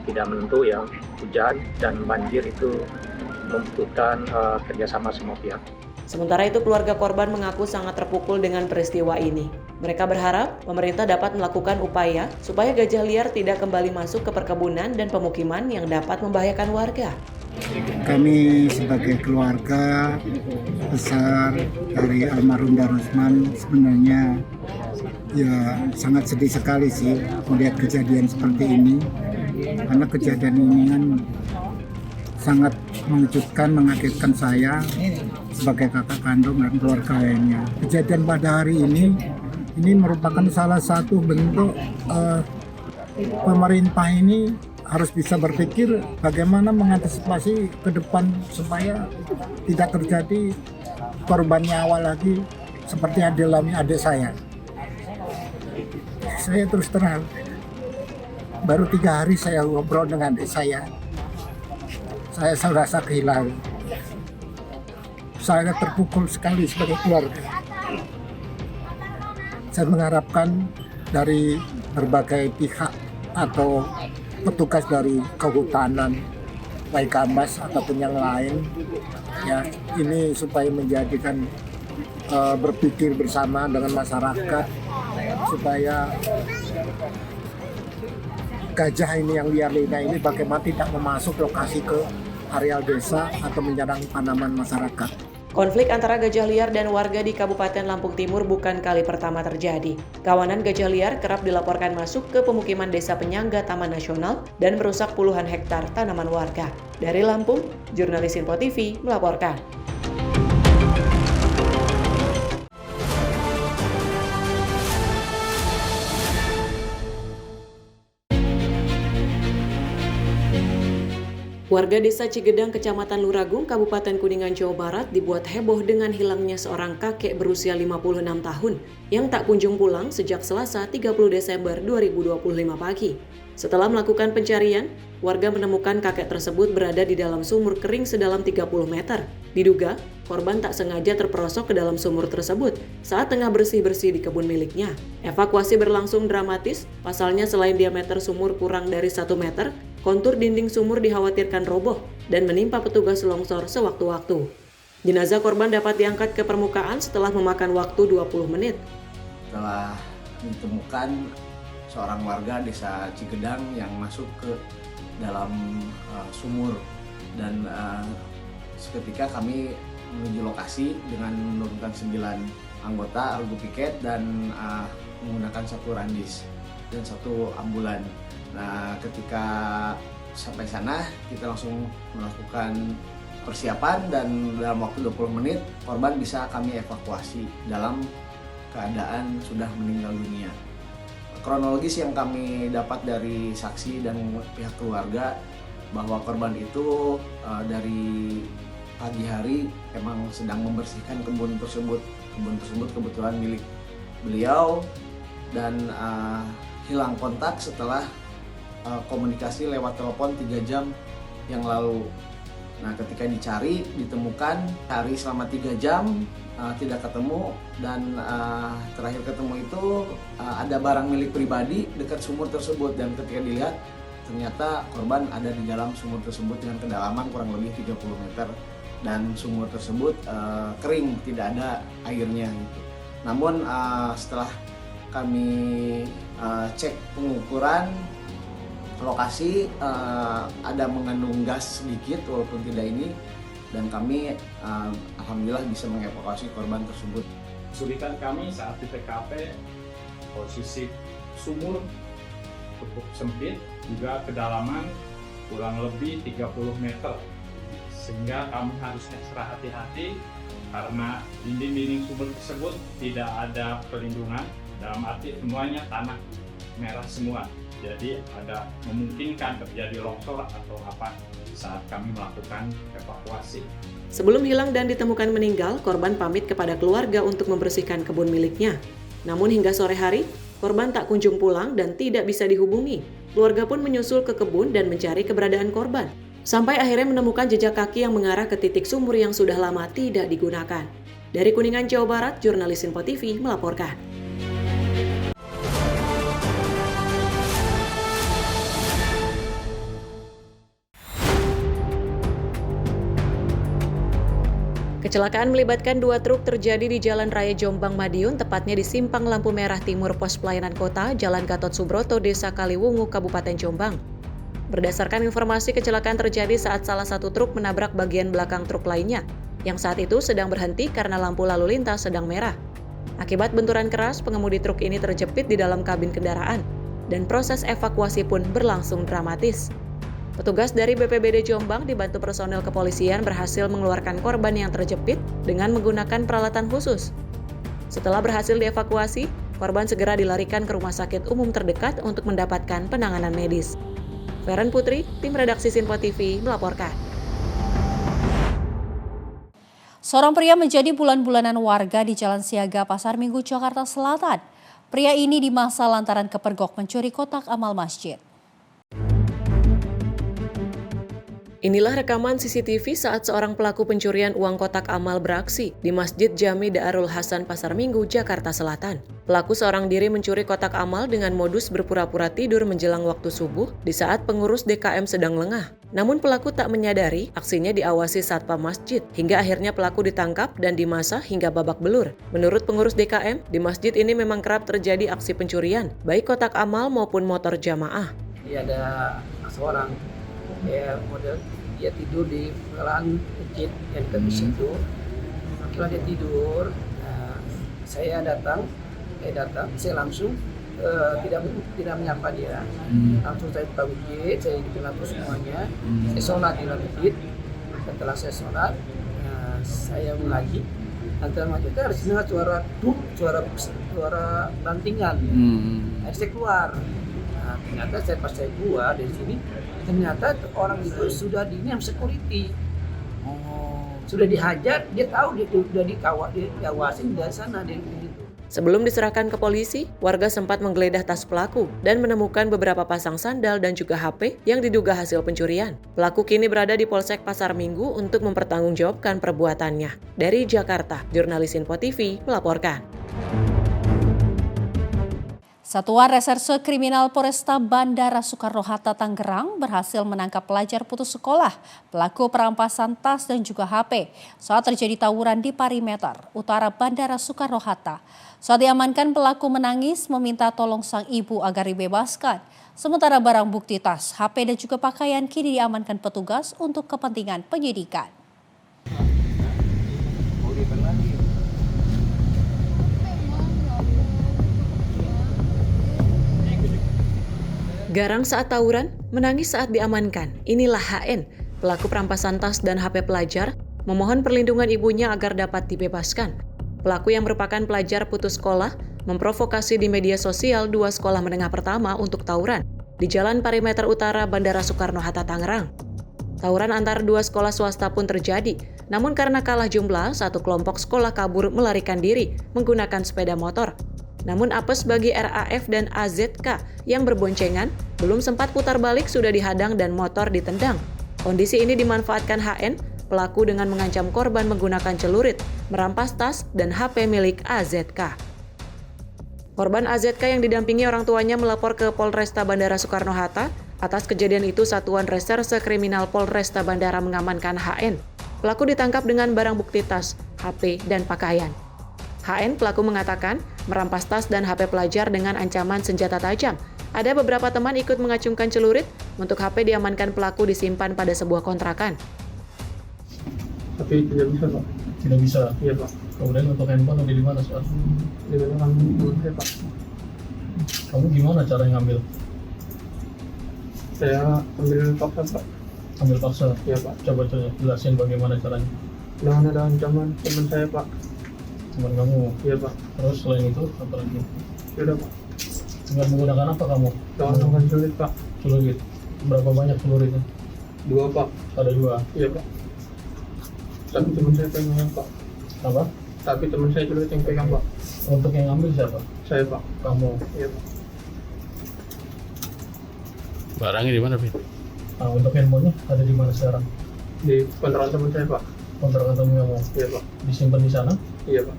tidak menentu ya, hujan dan banjir itu membutuhkan kerjasama semua pihak. Sementara itu keluarga korban mengaku sangat terpukul dengan peristiwa ini. Mereka berharap pemerintah dapat melakukan upaya supaya gajah liar tidak kembali masuk ke perkebunan dan pemukiman yang dapat membahayakan warga. Kami sebagai keluarga besar dari almarhum Darusman sebenarnya ya sangat sedih sekali sih melihat kejadian seperti ini, karena kejadian ini kan sangat mengejutkan, mengagetkan saya sebagai kakak kandung dan keluarga lainnya. Kejadian pada hari ini merupakan salah satu bentuk pemerintah ini harus bisa berpikir bagaimana mengantisipasi ke depan supaya tidak terjadi korban nyawa lagi seperti yang dialami adik saya. Saya terus terang, baru 3 hari saya ngobrol dengan adik saya merasa kehilangan. Saya terpukul sekali sebagai keluarga. Saya mengharapkan dari berbagai pihak atau petugas dari kehutanan, Baikambas ataupun yang lain, ya ini supaya menjadikan berpikir bersama dengan masyarakat supaya gajah ini yang liar-liar ini bagaimana tidak memasuk lokasi ke areal desa atau menyerang tanaman masyarakat. Konflik antara gajah liar dan warga di Kabupaten Lampung Timur bukan kali pertama terjadi. Kawanan gajah liar kerap dilaporkan masuk ke pemukiman desa penyangga Taman Nasional dan merusak puluhan hektar tanaman warga. Dari Lampung, jurnalis Info TV melaporkan. Warga Desa Cigedang, Kecamatan Luragung, Kabupaten Kuningan, Jawa Barat dibuat heboh dengan hilangnya seorang kakek berusia 56 tahun yang tak kunjung pulang sejak Selasa 30 Desember 2025 pagi. Setelah melakukan pencarian, warga menemukan kakek tersebut berada di dalam sumur kering sedalam 30 meter. Diduga, korban tak sengaja terperosok ke dalam sumur tersebut saat tengah bersih-bersih di kebun miliknya. Evakuasi berlangsung dramatis, pasalnya selain diameter sumur kurang dari 1 meter, kontur dinding sumur dikhawatirkan roboh dan menimpa petugas longsor sewaktu-waktu. Jenazah korban dapat diangkat ke permukaan setelah memakan waktu 20 menit. Telah ditemukan seorang warga Desa Cigedang yang masuk ke dalam sumur, dan seketika kami menuju lokasi dengan menurunkan 9 anggota Argo Piket dan menggunakan 1 randis dan 1 ambulan. Nah, ketika sampai sana kita langsung melakukan persiapan dan dalam waktu 20 menit korban bisa kami evakuasi dalam keadaan sudah meninggal dunia. Kronologis yang kami dapat dari saksi dan pihak keluarga bahwa korban itu dari pagi hari emang sedang membersihkan kebun tersebut. Kebun tersebut kebetulan milik beliau dan hilang kontak setelah komunikasi lewat telepon 3 jam yang lalu. Nah, ketika dicari, ditemukan, cari selama 3 jam, tidak ketemu, dan terakhir ketemu itu ada barang milik pribadi dekat sumur tersebut, dan ketika dilihat ternyata korban ada di dalam sumur tersebut dengan kedalaman kurang lebih 30 meter dan sumur tersebut kering, tidak ada airnya gitu. Namun setelah kami cek pengukuran lokasi, ada mengandung gas sedikit walaupun tidak ini, dan kami alhamdulillah bisa mengevakuasi korban tersebut. Kesulitan kami saat di TKP, posisi sumur cukup sempit, juga kedalaman kurang lebih 30 meter, sehingga kami harus ekstra hati-hati karena dinding-dinding sumur tersebut tidak ada pelindungan, dalam arti semuanya tanah merah semua. Jadi ada memungkinkan terjadi longsor atau apa saat kami melakukan evakuasi. Sebelum hilang dan ditemukan meninggal, korban pamit kepada keluarga untuk membersihkan kebun miliknya. Namun hingga sore hari, korban tak kunjung pulang dan tidak bisa dihubungi. Keluarga pun menyusul ke kebun dan mencari keberadaan korban. Sampai akhirnya menemukan jejak kaki yang mengarah ke titik sumur yang sudah lama tidak digunakan. Dari Kuningan, Jawa Barat, jurnalis Info TV melaporkan. Kecelakaan melibatkan 2 truk terjadi di Jalan Raya Jombang Madiun, tepatnya di Simpang Lampu Merah Timur Pos Pelayanan Kota, Jalan Gatot Subroto, Desa Kaliwungu, Kabupaten Jombang. Berdasarkan informasi, kecelakaan terjadi saat salah satu truk menabrak bagian belakang truk lainnya, yang saat itu sedang berhenti karena lampu lalu lintas sedang merah. Akibat benturan keras, pengemudi truk ini terjepit di dalam kabin kendaraan, dan proses evakuasi pun berlangsung dramatis. Petugas dari BPBD Jombang dibantu personel kepolisian berhasil mengeluarkan korban yang terjepit dengan menggunakan peralatan khusus. Setelah berhasil dievakuasi, korban segera dilarikan ke rumah sakit umum terdekat untuk mendapatkan penanganan medis. Feren Putri, tim redaksi Info TV melaporkan. Seorang pria menjadi bulan-bulanan warga di Jalan Siaga Pasar Minggu, Jakarta Selatan. Pria ini dimasa lantaran kepergok mencuri kotak amal masjid. Inilah rekaman CCTV saat seorang pelaku pencurian uang kotak amal beraksi di Masjid Jami Darul Hasan Pasar Minggu, Jakarta Selatan. Pelaku seorang diri mencuri kotak amal dengan modus berpura-pura tidur menjelang waktu subuh di saat pengurus DKM sedang lengah. Namun pelaku tak menyadari aksinya diawasi satpam masjid, hingga akhirnya pelaku ditangkap dan dimasa hingga babak belur. Menurut pengurus DKM, di masjid ini memang kerap terjadi aksi pencurian, baik kotak amal maupun motor jamaah. Ada seorang model dia tidur di penggalan masjid yang dekat di situ. Setelah dia tidur, saya datang, saya langsung tidak menyapa dia. Langsung saya buka masjid, saya hidupin lampu semuanya. Saya sholat di dalam masjid. Setelah saya sholat, saya mengaji. Antara masjid itu harus dengar suara duk, suara bantingan. Akhirnya saya keluar. Ternyata pas saya keluar dari sini, ternyata orang itu sudah dinyam security. Sudah dihajar, dia tahu dia sudah diawasin dari sana. Sebelum diserahkan ke polisi, warga sempat menggeledah tas pelaku dan menemukan beberapa pasang sandal dan juga HP yang diduga hasil pencurian. Pelaku kini berada di Polsek Pasar Minggu untuk mempertanggungjawabkan perbuatannya. Dari Jakarta, jurnalis Info TV melaporkan. Satuan Reserse Kriminal Polresta Bandara Soekarno-Hatta Tangerang berhasil menangkap pelajar putus sekolah, pelaku perampasan tas dan juga HP saat terjadi tawuran di perimeter utara Bandara Soekarno-Hatta. Saat diamankan, pelaku menangis meminta tolong sang ibu agar dibebaskan. Sementara barang bukti tas, HP dan juga pakaian kini diamankan petugas untuk kepentingan penyidikan. Garang saat tawuran, menangis saat diamankan. Inilah HN, pelaku perampasan tas dan HP pelajar, memohon perlindungan ibunya agar dapat dibebaskan. Pelaku yang merupakan pelajar putus sekolah memprovokasi di media sosial 2 sekolah menengah pertama untuk tawuran di Jalan Perimeter Utara Bandara Soekarno-Hatta Tangerang. Tawuran antar 2 sekolah swasta pun terjadi, namun karena kalah jumlah, satu kelompok sekolah kabur melarikan diri menggunakan sepeda motor. Namun apes bagi RAF dan AZK yang berboncengan belum sempat putar balik sudah dihadang dan motor ditendang. Kondisi ini dimanfaatkan HN, pelaku dengan mengancam korban menggunakan celurit, merampas tas dan HP milik AZK. Korban AZK yang didampingi orang tuanya melapor ke Polresta Bandara Soekarno-Hatta. Atas kejadian itu, Satuan Reserse Kriminal Polresta Bandara mengamankan HN. Pelaku ditangkap dengan barang bukti tas, HP, dan pakaian. HN, pelaku mengatakan merampas tas dan HP pelajar dengan ancaman senjata tajam. Ada beberapa teman ikut mengacungkan celurit. Untuk HP diamankan pelaku disimpan pada sebuah kontrakan. Tapi tidak bisa, Pak. Tidak bisa? Iya, Pak. Kemudian untuk handphone ada di mana, Pak? Di belakang saya, Pak. Kamu gimana cara ngambil? Saya ambil paksa, Pak. Ambil paksa? Iya, Pak. Coba jelasin bagaimana caranya. Jangan ada ancaman teman saya, Pak. Teman kamu? Iya, Pak. Terus selain itu apa lagi? Sudah, Pak. Dengan menggunakan apa kamu? Menggunakan celurit, Pak. Celurit? Berapa banyak celuritnya? 2, Pak. Ada 2? Iya, Pak. Tapi teman saya pegang Pak. Apa? Tapi teman saya juga yang pegang Pak. Untuk yang ambil siapa? Saya Pak. Kamu. Iya Pak. Barangnya di mana, Fit? Nah, untuk handphonenya ada di mana sekarang? Di kontrakan teman saya Pak. Kontrakan teman kamu? Iya Pak. Disimpan di sana? Iya Pak.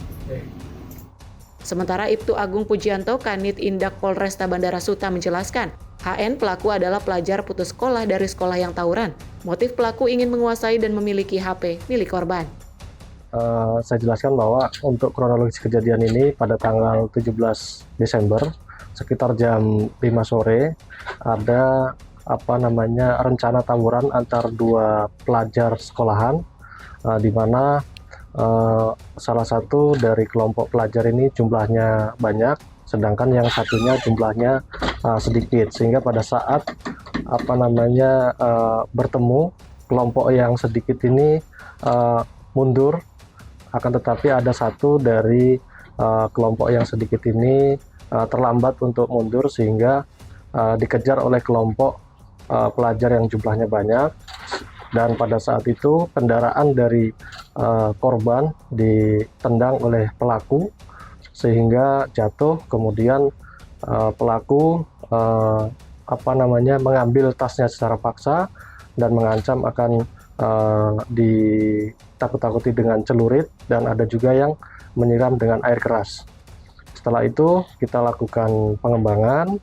Sementara Ibtu Agung Pujianto, Kanit Indak Polresta Bandara Suta menjelaskan, HN pelaku adalah pelajar putus sekolah dari sekolah yang tawuran. Motif pelaku ingin menguasai dan memiliki HP milik korban. Saya jelaskan bahwa untuk kronologis kejadian ini pada tanggal 17 Desember sekitar jam 5 sore ada rencana tawuran antar dua pelajar sekolahan di mana salah satu dari kelompok pelajar ini jumlahnya banyak, sedangkan yang satunya jumlahnya sedikit, sehingga pada saat bertemu, kelompok yang sedikit ini mundur, akan tetapi ada satu dari kelompok yang sedikit ini terlambat untuk mundur sehingga dikejar oleh kelompok pelajar yang jumlahnya banyak. Dan pada saat itu kendaraan dari korban ditendang oleh pelaku sehingga jatuh, kemudian pelaku mengambil tasnya secara paksa dan mengancam akan ditakut-takuti dengan celurit, dan ada juga yang menyiram dengan air keras. Setelah itu kita lakukan pengembangan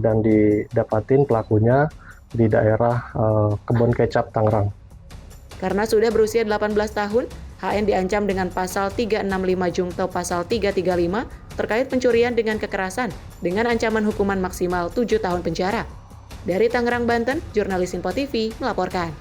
dan didapatin pelakunya di daerah Kebon Kecap, Tangerang. Karena sudah berusia 18 tahun, HN diancam dengan pasal 365 Jungto pasal 335 terkait pencurian dengan kekerasan dengan ancaman hukuman maksimal 7 tahun penjara. Dari Tangerang, Banten, jurnalis Info TV melaporkan.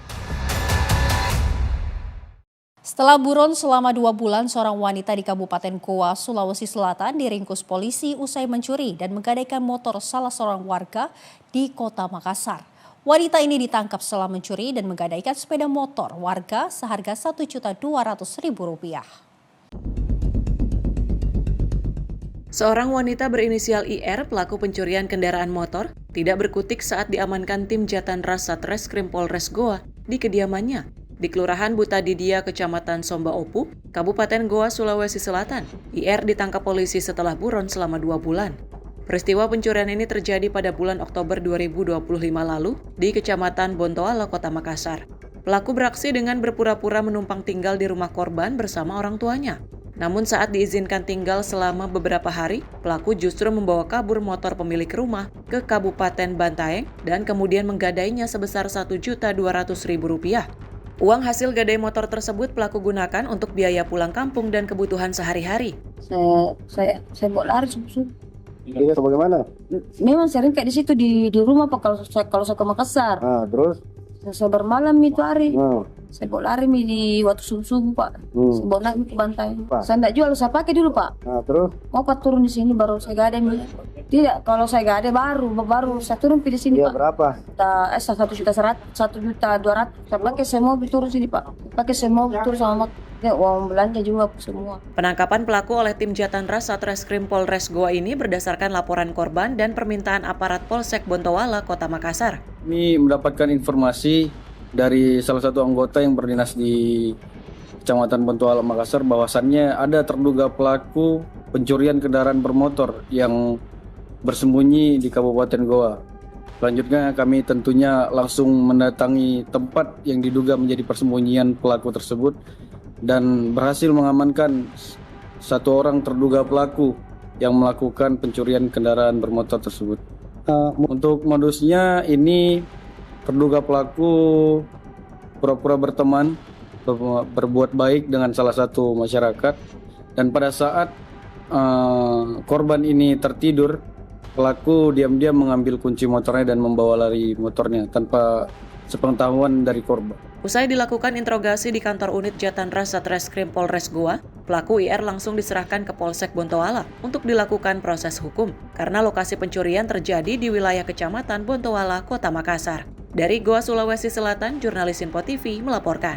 Setelah buron selama 2 bulan, seorang wanita di Kabupaten Goa, Sulawesi Selatan diringkus polisi usai mencuri dan menggadaikan motor salah seorang warga di Kota Makassar. Wanita ini ditangkap setelah mencuri dan menggadaikan sepeda motor warga seharga Rp1.200.000. Seorang wanita berinisial IR, pelaku pencurian kendaraan motor, tidak berkutik saat diamankan tim Jatanras Satreskrim Polres Goa di kediamannya di Kelurahan Butadidia, Kecamatan Somba Opu, Kabupaten Goa, Sulawesi Selatan. IR ditangkap polisi setelah buron selama 2 bulan. Peristiwa pencurian ini terjadi pada bulan Oktober 2025 lalu di Kecamatan Bontoala, Kota Makassar. Pelaku beraksi dengan berpura-pura menumpang tinggal di rumah korban bersama orang tuanya. Namun saat diizinkan tinggal selama beberapa hari, pelaku justru membawa kabur motor pemilik rumah ke Kabupaten Bantaeng dan kemudian menggadainya sebesar Rp1.200.000. Uang hasil gadai motor tersebut pelaku gunakan untuk biaya pulang kampung dan kebutuhan sehari-hari. Saya bawa lari subuh. Iya, bagaimana? Memang sering kayak di situ di rumah Pak, kalau saya ke Makassar. Terus? Saya bermalam itu hari. Saya bawa lari di waktu subuh Pak. Saya bawa naik ke Bantai. Saya tidak jual, saya pakai dulu Pak. Terus? Mau Pak turun di sini baru saya gadai. Tidak, kalau saya gadai baru saya turun di sini Pak. Berapa? 1.200.000. Saya pakai semua turun sini Pak. Pakai semua turun sama uang belanja juga semua. Penangkapan pelaku oleh tim Jatanras Satreskrim Polres Goa ini berdasarkan laporan korban dan permintaan aparat Polsek Bontoala, Kota Makassar. Kami mendapatkan informasi dari salah satu anggota yang berdinas di Kecamatan Bontoala, Makassar, bahwasannya ada terduga pelaku pencurian kendaraan bermotor yang bersembunyi di Kabupaten Goa. Selanjutnya kami tentunya langsung mendatangi tempat yang diduga menjadi persembunyian pelaku tersebut dan berhasil mengamankan satu orang terduga pelaku yang melakukan pencurian kendaraan bermotor tersebut. Untuk modusnya ini terduga pelaku pura-pura berteman, berbuat baik dengan salah satu masyarakat, dan pada saat korban ini tertidur, pelaku diam-diam mengambil kunci motornya dan membawa lari motornya tanpa sepengetahuan dari korban. Usai dilakukan interogasi di kantor unit Jatanras Satreskrim Polres Goa, pelaku IR langsung diserahkan ke Polsek Bontoala untuk dilakukan proses hukum karena lokasi pencurian terjadi di wilayah Kecamatan Bontoala, Kota Makassar. Dari Goa, Sulawesi Selatan, jurnalis Info TV melaporkan.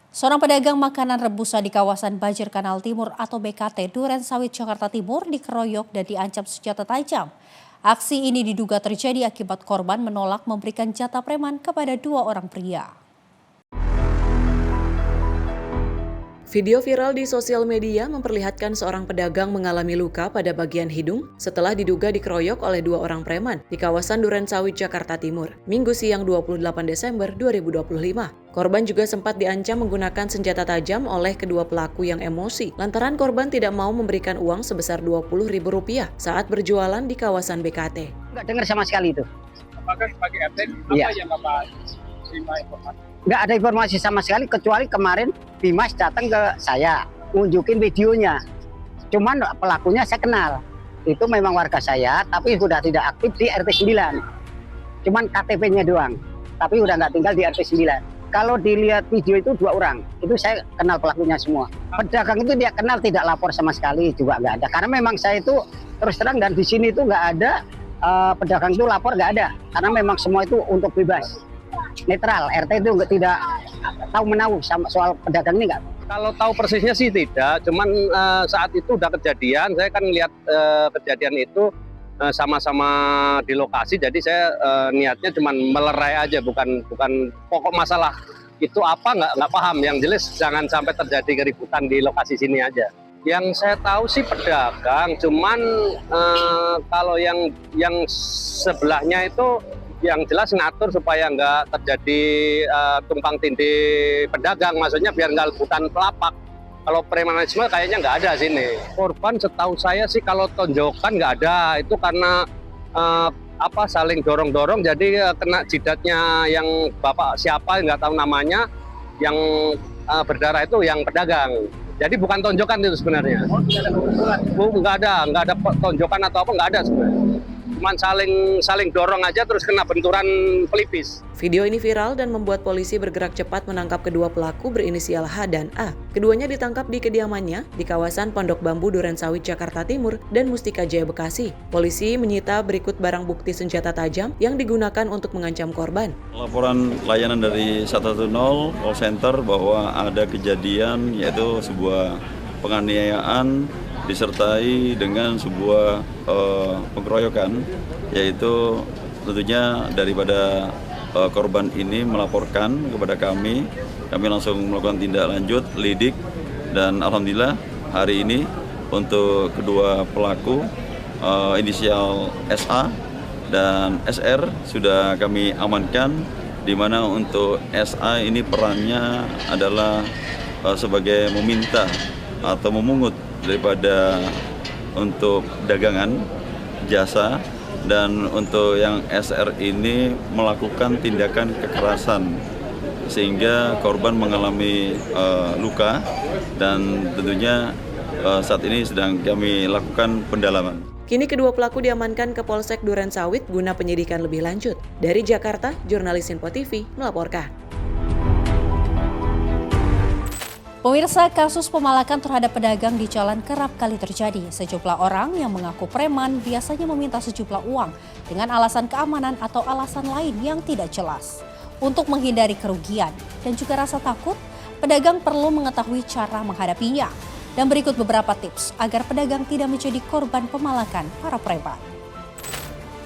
Seorang pedagang makanan rebusan di kawasan Banjir Kanal Timur atau BKT Duren Sawit, Jakarta Timur dikeroyok dan diancam senjata tajam. Aksi ini diduga terjadi akibat korban menolak memberikan jatah preman kepada 2 orang pria. Video viral di sosial media memperlihatkan seorang pedagang mengalami luka pada bagian hidung setelah diduga dikeroyok oleh 2 orang preman di kawasan Durensawit, Jakarta Timur, Minggu siang 28 Desember 2025. Korban juga sempat diancam menggunakan senjata tajam oleh kedua pelaku yang emosi lantaran korban tidak mau memberikan uang sebesar Rp20.000 saat berjualan di kawasan BKT. Nggak dengar sama sekali itu. Apakah sebagai RT Iya. yang Bapak terima informasi? Nggak ada informasi sama sekali kecuali kemarin Dimas datang ke saya nunjukin videonya. Cuman pelakunya saya kenal. Itu memang warga saya tapi sudah tidak aktif di RT 9. Cuman KTP-nya doang. Tapi udah nggak tinggal di RT 9. Kalau dilihat video itu 2 orang, itu saya kenal pelakunya semua. Pedagang itu dia kenal tidak lapor sama sekali juga nggak ada. Karena memang saya itu terus terang dan di sini itu nggak ada pedagang itu lapor nggak ada. Karena memang semua itu untuk bebas. Netral, RT itu tidak tahu menahu sama soal pedagang ini nggak? Kalau tahu persisnya sih tidak, cuman saat itu udah kejadian, saya kan lihat kejadian itu sama-sama di lokasi, jadi saya niatnya cuman melerai aja, bukan pokok masalah itu apa nggak paham. Yang jelas jangan sampai terjadi keributan di lokasi sini aja. Yang saya tahu sih pedagang, cuman kalau yang sebelahnya itu yang jelas ngatur supaya nggak terjadi tumpang tindih pedagang, maksudnya biar nggak rebutan pelapak. Kalau premanisme kayaknya nggak ada sini. Korban setahu saya sih kalau tonjokan nggak ada, itu karena saling dorong-dorong, jadi kena jidatnya yang bapak siapa nggak tahu namanya, yang berdarah itu yang pedagang. Jadi bukan tonjokan itu sebenarnya. Nggak ada tonjokan atau apa, nggak ada sebenarnya. Cuman saling dorong aja terus kena benturan pelipis. Video ini viral dan membuat polisi bergerak cepat menangkap kedua pelaku berinisial H dan A. Keduanya ditangkap di kediamannya di kawasan Pondok Bambu Durensawit, Jakarta Timur dan Mustika Jaya, Bekasi. Polisi menyita berikut barang bukti senjata tajam yang digunakan untuk mengancam korban. Laporan layanan dari 110 call center bahwa ada kejadian yaitu sebuah penganiayaan disertai dengan sebuah pengeroyokan, yaitu tentunya daripada korban ini melaporkan kepada kami langsung melakukan tindak lanjut, lidik, dan alhamdulillah hari ini untuk kedua pelaku inisial SA dan SR sudah kami amankan, di mana untuk SA ini perannya adalah sebagai meminta atau memungut daripada untuk dagangan jasa, dan untuk yang SR ini melakukan tindakan kekerasan sehingga korban mengalami luka, dan tentunya saat ini sedang kami lakukan pendalaman. Kini kedua pelaku diamankan ke Polsek Durensawit guna penyidikan lebih lanjut. Dari Jakarta, jurnalis Info TV melaporkan. Pemirsa, kasus pemalakan terhadap pedagang di jalan kerap kali terjadi. Sejumlah orang yang mengaku preman biasanya meminta sejumlah uang dengan alasan keamanan atau alasan lain yang tidak jelas. Untuk menghindari kerugian dan juga rasa takut, pedagang perlu mengetahui cara menghadapinya. Dan berikut beberapa tips agar pedagang tidak menjadi korban pemalakan para preman.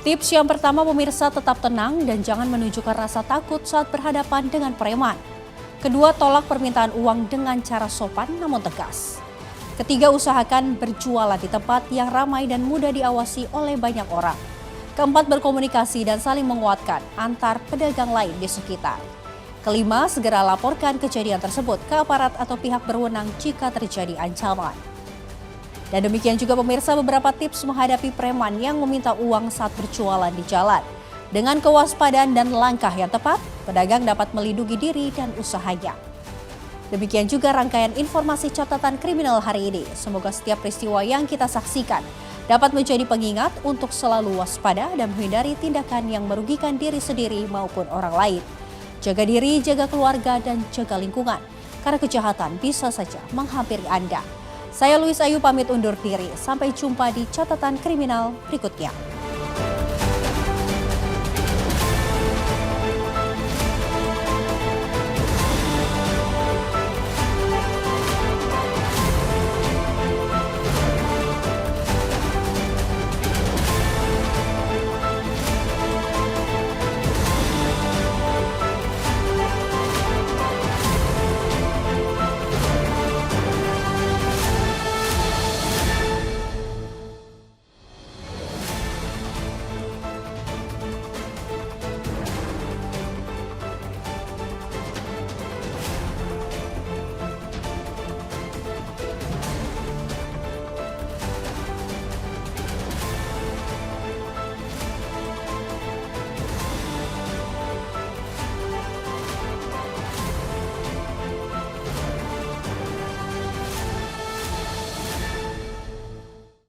Tips yang pertama, pemirsa, tetap tenang dan jangan menunjukkan rasa takut saat berhadapan dengan preman. Kedua, tolak permintaan uang dengan cara sopan namun tegas. Ketiga, usahakan berjualan di tempat yang ramai dan mudah diawasi oleh banyak orang. Keempat, berkomunikasi dan saling menguatkan antar pedagang lain di sekitar. Kelima, segera laporkan kejadian tersebut ke aparat atau pihak berwenang jika terjadi ancaman. Dan demikian juga pemirsa beberapa tips menghadapi preman yang meminta uang saat berjualan di jalan. Dengan kewaspadaan dan langkah yang tepat, pedagang dapat melindungi diri dan usahanya. Demikian juga rangkaian informasi catatan kriminal hari ini. Semoga setiap peristiwa yang kita saksikan dapat menjadi pengingat untuk selalu waspada dan menghindari tindakan yang merugikan diri sendiri maupun orang lain. Jaga diri, jaga keluarga, dan jaga lingkungan. Karena kejahatan bisa saja menghampiri Anda. Saya Luis Ayu pamit undur diri. Sampai jumpa di catatan kriminal berikutnya.